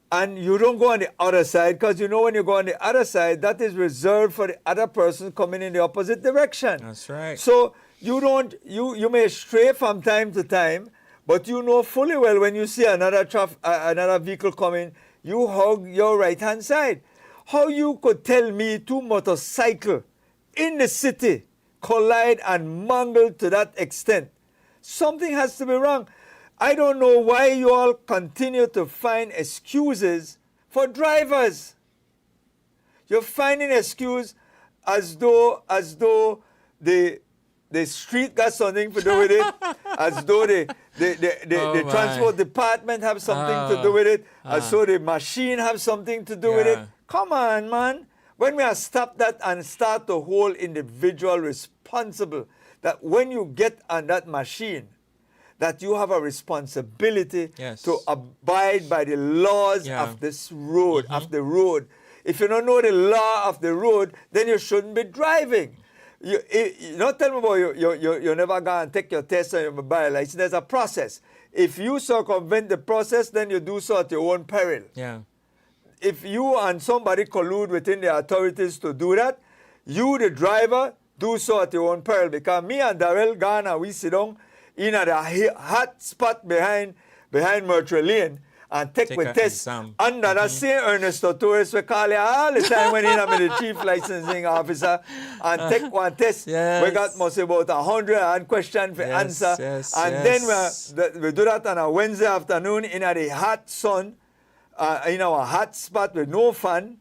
And you don't go on the other side, because you know when you go on the other side, that is reserved for the other person coming in the opposite direction. That's right. So you may stray from time to time, but you know fully well when you see another vehicle coming, you hug your right-hand side. How you could tell me two motorcycles in the city collide and mangle to that extent? Something has to be wrong. I don't know why you all continue to find excuses for drivers. You're finding excuse as though the street got something to do with it, as though the transport department have something to do with it, as though the machine have something to do with it. Come on, man. When we have stopped that and start to hold individual responsible, that when you get on that machine, that you have a responsibility to abide by the laws of this road, of the road. If you don't know the law of the road, then you shouldn't be driving. You don't tell me about you never go and take your test on your mobile license. There's a process. If you circumvent the process, then you do so at your own peril. Yeah. If you and somebody collude within the authorities to do that, you, the driver, do so at your own peril. Because me and Darrell Garner, we sit down in a hot spot behind Murtry Lane and take a test under that same Ernesto Torres we call it all the time when he's the chief licensing officer, and take one test. We got most about 100 questions for answer. Then we do that on a Wednesday afternoon in a hot sun, in our hot spot with no fan,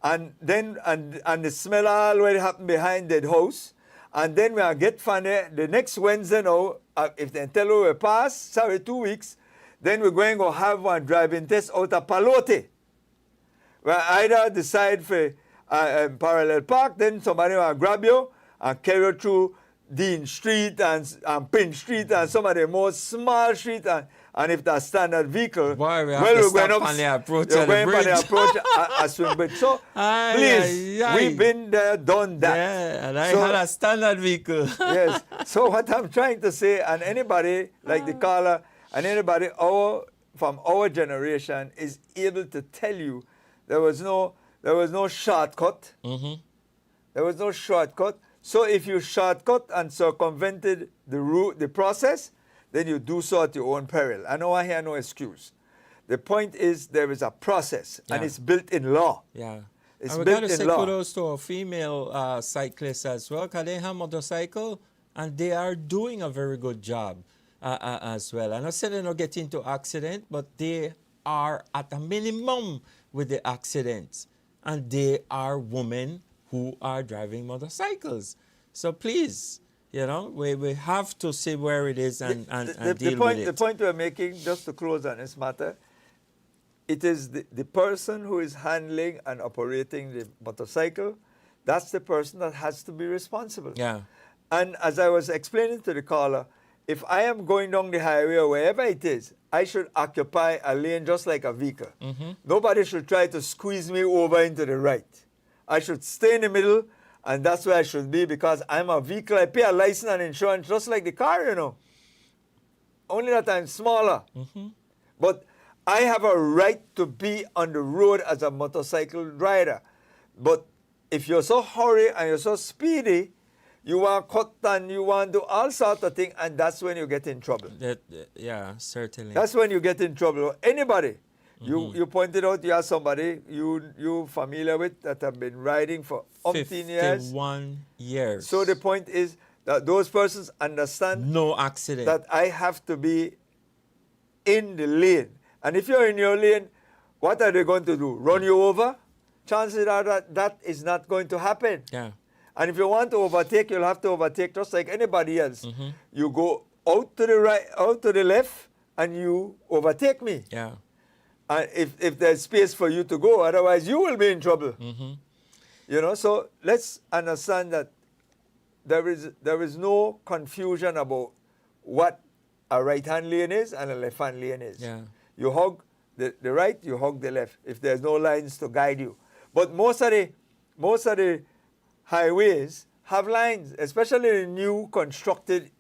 and then and the smell already happened behind that house. And then we get from there the next Wednesday now, if they tell you we pass, 2 weeks, then we're going to have one driving test out of Palote. We either decide for Parallel Park, then somebody will grab you and carry you through Dean Street and Prince Street and some of the most small streets. And if that's standard vehicle, we're going up on the approach of the bridge. Swing bridge. So, please, we've been there, done that. Yeah, and I had a standard vehicle. Yes. So what I'm trying to say, and anybody like the caller, and anybody from our generation is able to tell you there was no shortcut. There was no shortcut. So if you shortcut and circumvented the process, then you do so at your own peril. I know I hear no excuse. The point is there is a process, and it's built in law. Yeah. It's and we built got to in say law. kudos to our female cyclists as well, because they have motorcycle, and they are doing a very good job as well. And I said they don't get into accident, but they are at a minimum with the accidents. And they are women who are driving motorcycles. So please, you know, we have to see where it is and deal with it. The point we're making, just to close on this matter, it is the person who is handling and operating the motorcycle, that's the person that has to be responsible. Yeah. And as I was explaining to the caller, if I am going down the highway or wherever it is, I should occupy a lane just like a vehicle. Nobody should try to squeeze me over into the right. I should stay in the middle, and that's where I should be, because I'm a vehicle. I pay a license and insurance just like the car, you know. Only that I'm smaller. But I have a right to be on the road as a motorcycle rider. But if you're so hurry and you're so speedy, you want to cut and you want to do all sorts of things, and that's when you get in trouble. Yeah, certainly. That's when you get in trouble. Anybody. You pointed out you have somebody you familiar with that have been riding for 15 years. 51 years. So the point is that those persons understand no accident. that I have to be in the lane. And if you're in your lane, what are they going to do? Run you over? Chances are that is not going to happen. Yeah. And if you want to overtake, you'll have to overtake just like anybody else. You go out to the right, out to the left, and you overtake me. Yeah. And if there's space for you to go, otherwise you will be in trouble. You know, so let's understand that there is no confusion about what a right-hand lane is and a left-hand lane is. Yeah. You hug the right, you hug the left, if there's no lines to guide you. But most of the highways have lines, especially the new constructed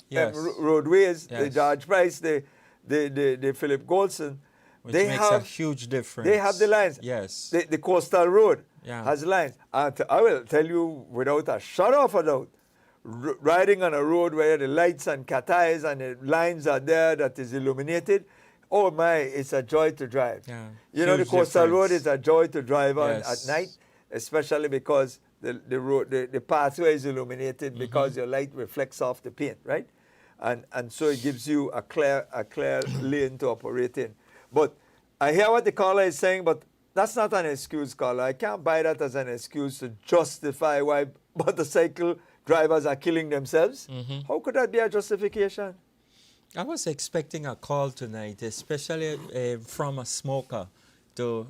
Yes. roadways, the Yes. George Price, the Philip Goldson. Which they makes have a huge difference. They have the lines. Yes. The coastal road Yeah. has lines. And I will tell you without a shadow of a doubt, riding on a road where the lights and cat eyes and the lines are there that is illuminated, oh my, it's a joy to drive. Yeah. You know, the Huge coastal road difference. is a joy to drive on Yes. at night, especially because the road, the pathway is illuminated because your light reflects off the paint, right? And so it gives you a clear lane to operate in. But I hear what the caller is saying, but that's not an excuse, caller. I can't buy that as an excuse to justify why motorcycle drivers are killing themselves. How could that be a justification? I was expecting a call tonight, especially from a smoker, to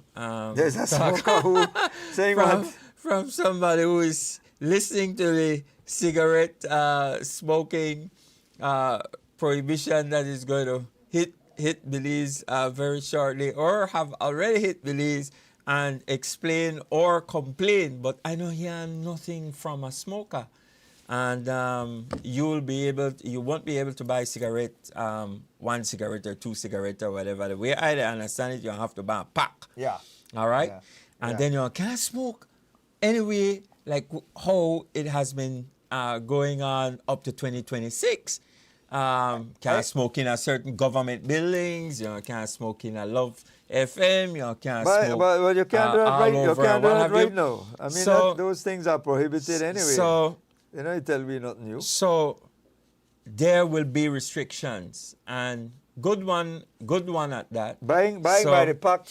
There's a talk smoker who saying what? from somebody who is listening to the cigarette smoking prohibition that is going to hit Belize very shortly, or have already hit Belize, and explain or complain. But I don't hear nothing from a smoker. And you won't be able to buy cigarette, 1 cigarette or 2 cigarettes or whatever. The way I understand it, you have to buy a pack. Yeah. All right? Yeah. And Yeah. then you can't smoke anyway, like how it has been going on up to 2026. Can't smoke in a certain government buildings. You can't smoke in a Love FM. You can't smoke. But you can't do it all right. You over. can't do What it have right you? now. I mean, So- those things are prohibited anyway. So, you know, you tell me nothing new. So there will be restrictions, and good one at that. Buying So- by the pack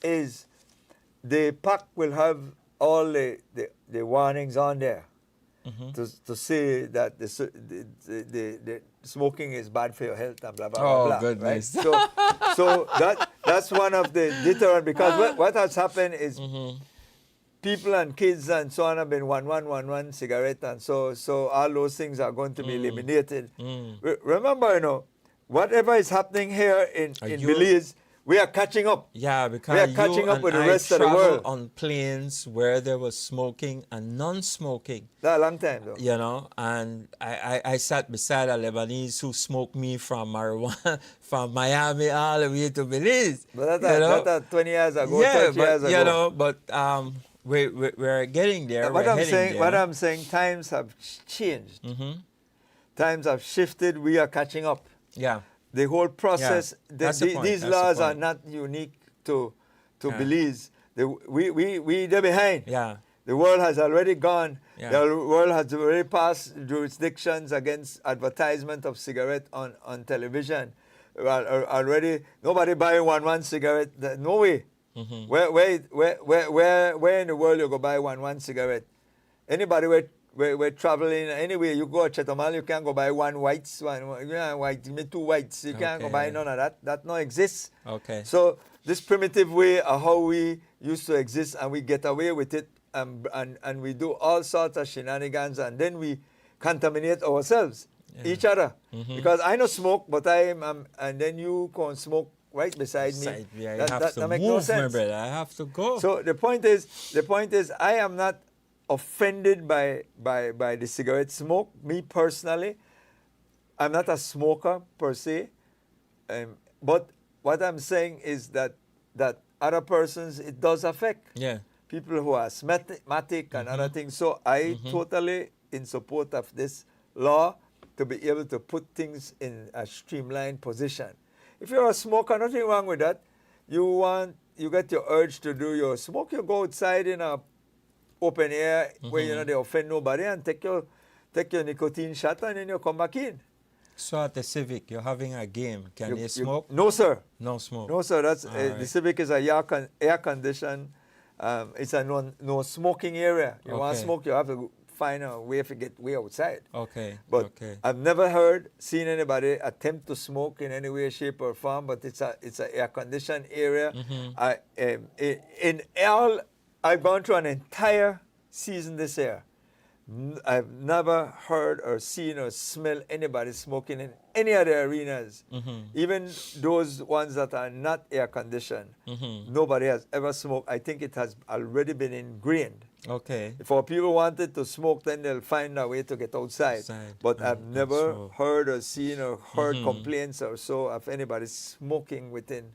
is the pack will have all the warnings on there to say that the smoking is bad for your health and blah blah Oh, blah. goodness. Right? So that's one of the deterrent, because what has happened is people and kids and so on have been one cigarette, and so all those things are going to be eliminated. Remember, you know, whatever is happening here in you- Belize, we are catching up. Yeah, because We are catching you up and with the I rest of the traveled world. on planes where there was smoking and non-smoking. That's a long time though. You know, and I sat beside a Lebanese who smoked me from marijuana from Miami all the way to Belize. But you know? that's 20 years ago, Yeah, 30 years but ago. you know, but we're getting there. What we're I'm heading saying, there. what I'm saying, times have changed. Times have shifted. We are catching up. Yeah. The whole process. That's the point, These that's the laws are point. not unique to Yeah. Belize. They're behind. Yeah. The world has already gone. Yeah. The world has already passed jurisdictions against advertisement of cigarette on television. Already, nobody buying one cigarette. No way. Where in the world you go buy one cigarette? Anybody we're traveling anyway, you go to Chetomal, you can't go buy one whites, white, two whites. You can't go Okay. buy none of that. That no exists. Okay. So this primitive way of how we used to exist, and we get away with it, and we do all sorts of shenanigans, and then we contaminate ourselves, each other. Because I don't smoke, but and then you can smoke right beside me. Yeah, that I have to makes move, no my sense. brother. I have to go. So the point is, I am not offended by the cigarette smoke. Me personally, I'm not a smoker per se, but what I'm saying is that other persons it does affect. Yeah. People who are asthmatic and other things. So I totally in support of this law to be able to put things in a streamlined position. If you're a smoker, nothing wrong with that. You get your urge to do your smoke, you go outside in a open air where you know they offend nobody, and take your nicotine shot, and then you come back in. So at the Civic, you're having a game. Can you smoke? No, sir. No smoke. No, sir. That's All the right. Civic is a air conditioned it's a no smoking area. You want to Okay. smoke, you have to find a way to get way outside. Okay. But okay. I've never seen anybody attempt to smoke in any way, shape, or form. But it's a air conditioned area. In all, I've gone through an entire season this year. I've never heard or seen or smelled anybody smoking in any other arenas, even those ones that are not air conditioned. Nobody has ever smoked. I think it has already been ingrained. Okay. If our people wanted to smoke, then they'll find a way to get outside. Outside But and- I've and never smoke. heard or seen or heard complaints or so of anybody smoking within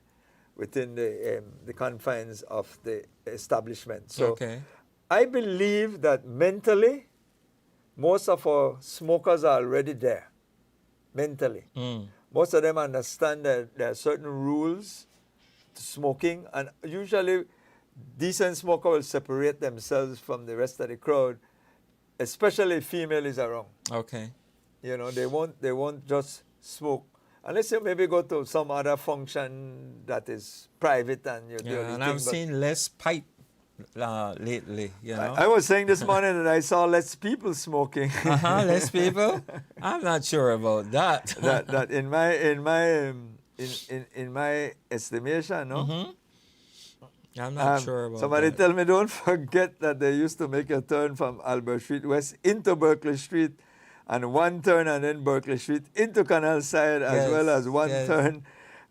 the confines of the establishment. So Okay. I believe that mentally, most of our smokers are already there. Mentally, most of them understand that there are certain rules to smoking, and usually decent smoker will separate themselves from the rest of the crowd, especially if female is around. Okay. You know, they won't just smoke unless you maybe go to some other function that is private and you're the Yeah, only and thing, I've but seen less pipe lately, you know. I was saying this morning that I saw less people smoking. Less people? I'm not sure about that. that in my estimation, no. I'm not sure about Somebody that. tell me, don't forget that they used to make a turn from Albert Street West into Berkeley Street, and one turn and then Berkeley Street into Canal Side, as Yes, well as one yes. turn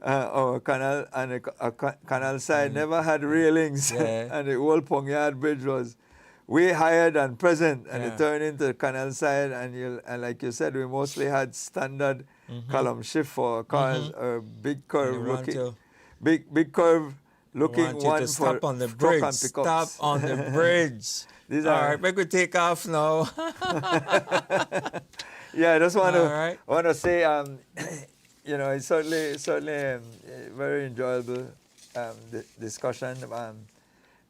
or canal and a Canal Side never had railings, Yeah. and the old Pongyard Bridge was way higher than present, and Yeah. it turned into the Canal Side, and like you said, we mostly had standard column shift for cars, or big curve You want looking, to- big curve looking want you one to for stop on the truck bridge. and Stop pickups. on the bridge. These All are- right, we could take off now. Yeah, I just want All right. to say, you know, it's certainly a very enjoyable discussion.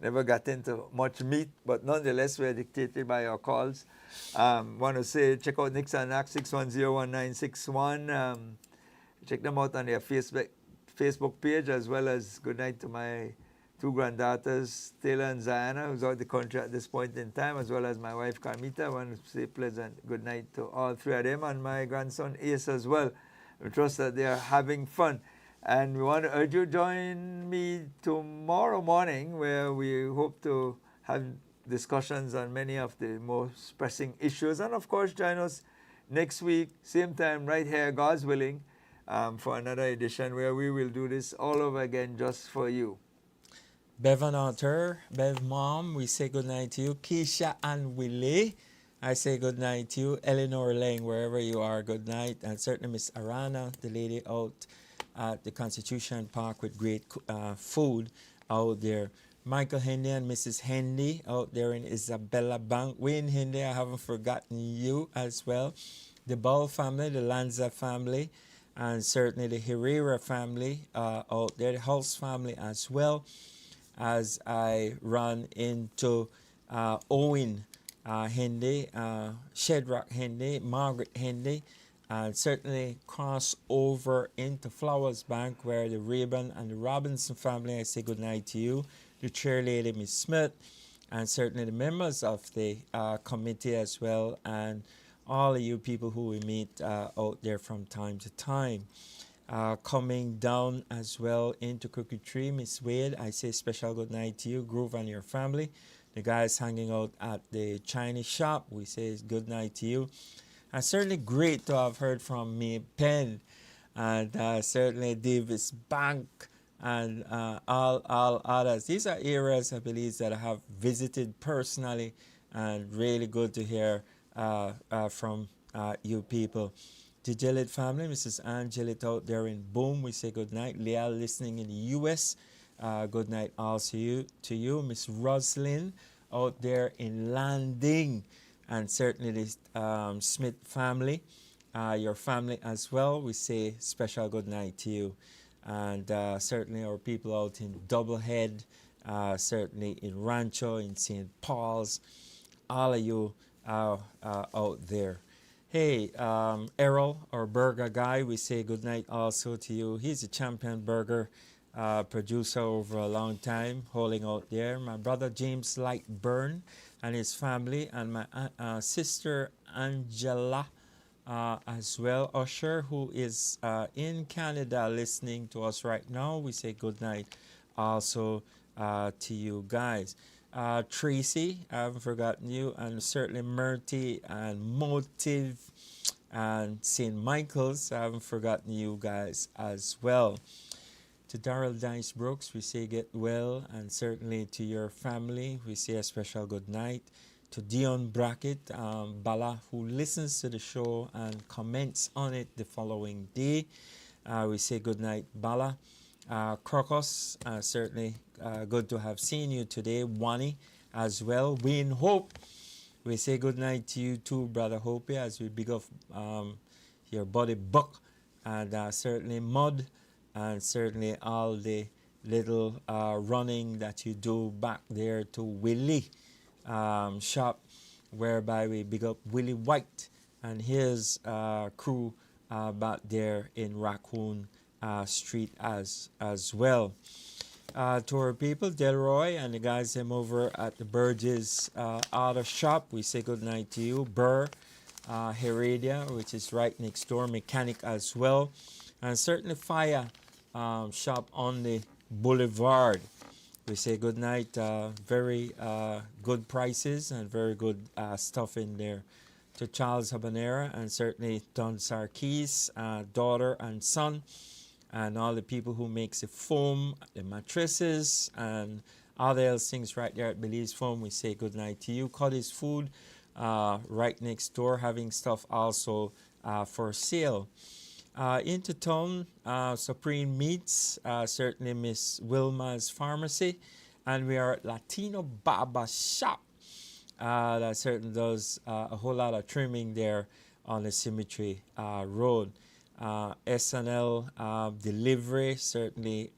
Never got into much meat, but nonetheless, we're dictated by our calls. Want to say, check out Nix and Nack 6101961. Check them out on their Facebook page, as well as good night to my two granddaughters, Taylor and Ziana, who's out of the country at this point in time, as well as my wife, Carmita. I want to say pleasant good night to all three of them, and my grandson, Ace, as well. We trust that they are having fun. And we want to urge you to join me tomorrow morning, where we hope to have discussions on many of the most pressing issues. And of course, join us next week, same time, right here, God's willing, for another edition where we will do this all over again just for you. Bev and Arthur, Bev Mom, we say good night to you. Keisha and Willie, I say good night to you. Eleanor Lang, wherever you are, good night. And certainly Miss Arana, the lady out at the Constitution Park with great food out there. Michael Hendy and Mrs. Hendy out there in Isabella Bank. Wayne Hendy, I haven't forgotten you as well. The Ball family, the Lanza family, and certainly the Herrera family out there, the Hulse family as well. As I run into Owen Hendy, Shedrack Hendy, Margaret Hendy, and certainly cross over into Flowers Bank, where the Rayburn and the Robinson family, I say good night to you, the chairlady, Miss Smith, and certainly the members of the committee as well, and all of you people who we meet out there from time to time. Coming down as well into Crooked Tree, Miss Wade, I say special good night to you, Groove and your family. The guys hanging out at the Chinese shop, we say good night to you. And certainly great to have heard from me, Penn, and certainly Davis Bank, and all others. These are areas, I believe, that I have visited personally, and really good to hear from you people. The Gillett family, Mrs. Ann Gillett out there in Boom, we say good night. Leah listening in the U.S., good night also to you. Miss Roslyn out there in Landing, and certainly the Smith family, your family as well, we say special good night to you. And certainly our people out in Doublehead, certainly in Rancho, in St. Paul's, all of you out there. Hey, Errol, our burger guy, we say good night also to you. He's a champion burger producer over a long time, holding out there. My brother James Lightburn and his family, and my sister Angela as well. Usher, who is in Canada listening to us right now. We say good night also to you guys. Tracy, I haven't forgotten you, and certainly Murty and Motive and St. Michael's, I haven't forgotten you guys as well. To Darrell Dice Brooks, we say get well, and certainly to your family, we say a special good night. To Dion Brackett, Bala, who listens to the show and comments on it the following day, we say good night, Bala. Crocus, certainly good to have seen you today. Wani as well. Wayne Hope, we say good night to you too, Brother Hope, as we big up your buddy Buck, and certainly Mud, and certainly all the little running that you do back there to Willie shop, whereby we big up Willie White and his crew back there in Raccoon Street as well. To our people, Delroy and the guys them over at the Burgess Auto Shop, we say good night to you. Burr, Heredia, which is right next door, Mechanic as well, and certainly Fire Shop on the Boulevard. We say good night. Very good prices and very good stuff in there. To Charles Habanera and certainly Don Sarkis, daughter and son, and all the people who makes the foam, the mattresses, and all the else things right there at Belize Foam. We say good night to you. Cuddy's Food, right next door, having stuff also for sale. Into town, Supreme Meats, certainly Miss Wilma's Pharmacy, and we are at Latino Barber Shop. That certainly does a whole lot of trimming there on the Symmetry Road. SNL Delivery, certainly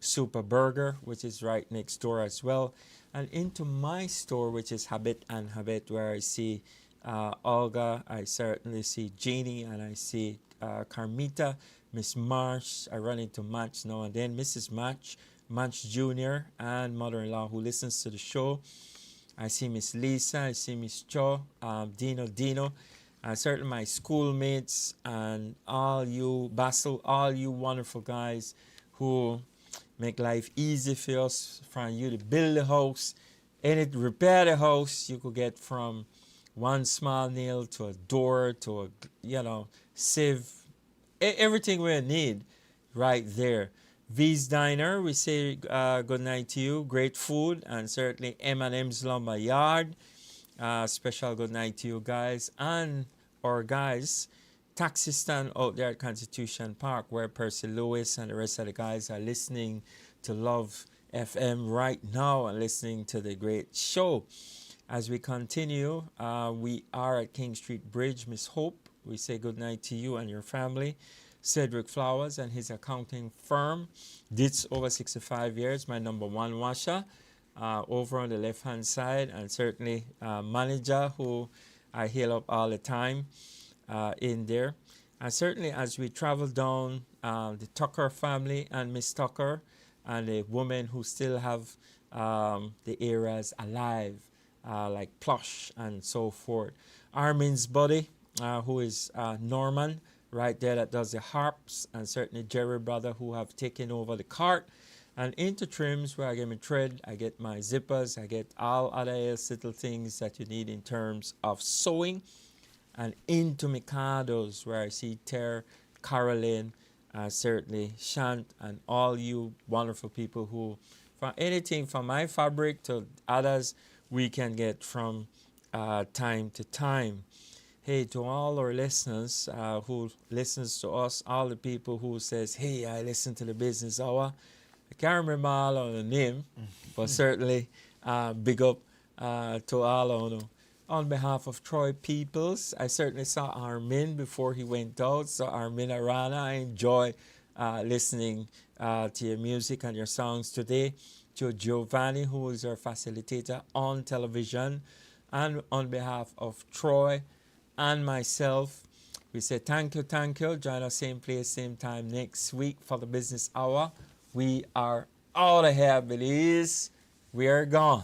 Super Burger, which is right next door as well. And into my store, which is Habit and Habit, where I see Olga, I certainly see Jeannie, and I see Carmita, Miss Marsh. I run into Match now and then, Mrs. Match Jr., and mother-in-law who listens to the show. I see Miss Lisa, I see Miss Cho, Dino, certainly my schoolmates, and all you, Basil, all you wonderful guys who make life easy for us, from you to build the house, and repair the house. You could get from one small nail to a door to a, sieve, everything we need right there. V's Diner, we say good night to you. Great food, and certainly M&M's Lumber Yard. Special good night to you guys. And our guys, taxi stand out there at Constitution Park, where Percy Lewis and the rest of the guys are listening to Love FM right now and listening to the great show. As we continue, we are at King Street Bridge. Miss Hope, we say good night to you and your family. Cedric Flowers and his accounting firm. Ditz over 65 years, my number one washer, over on the left-hand side, and certainly manager who I hail up all the time in there. And certainly as we travel down, the Tucker family and Miss Tucker and the women who still have the areas alive, like Plush and so forth. Armin's buddy, who is Norman, right there, that does the harps, and certainly Jerry brother who have taken over the cart. And into Trims, where I get my thread, I get my zippers, I get all other little things that you need in terms of sewing. And into Mikado's, where I see Ter, Caroline, certainly Shant, and all you wonderful people who, from anything from my fabric to others, we can get from time to time. Hey, to all our listeners who listens to us, all the people who says, hey, I listen to the Business Hour. I can't remember all of the name, but certainly big up to all of them. On behalf of Troy Peoples, I certainly saw Armin before he went out. So Armin Arana, I enjoy listening to your music and your songs today. To Giovanni, who is our facilitator on television. And on behalf of Troy and myself, we say thank you. Join us same place, same time next week for the Business Hour. We are out of here, Belize. We are gone.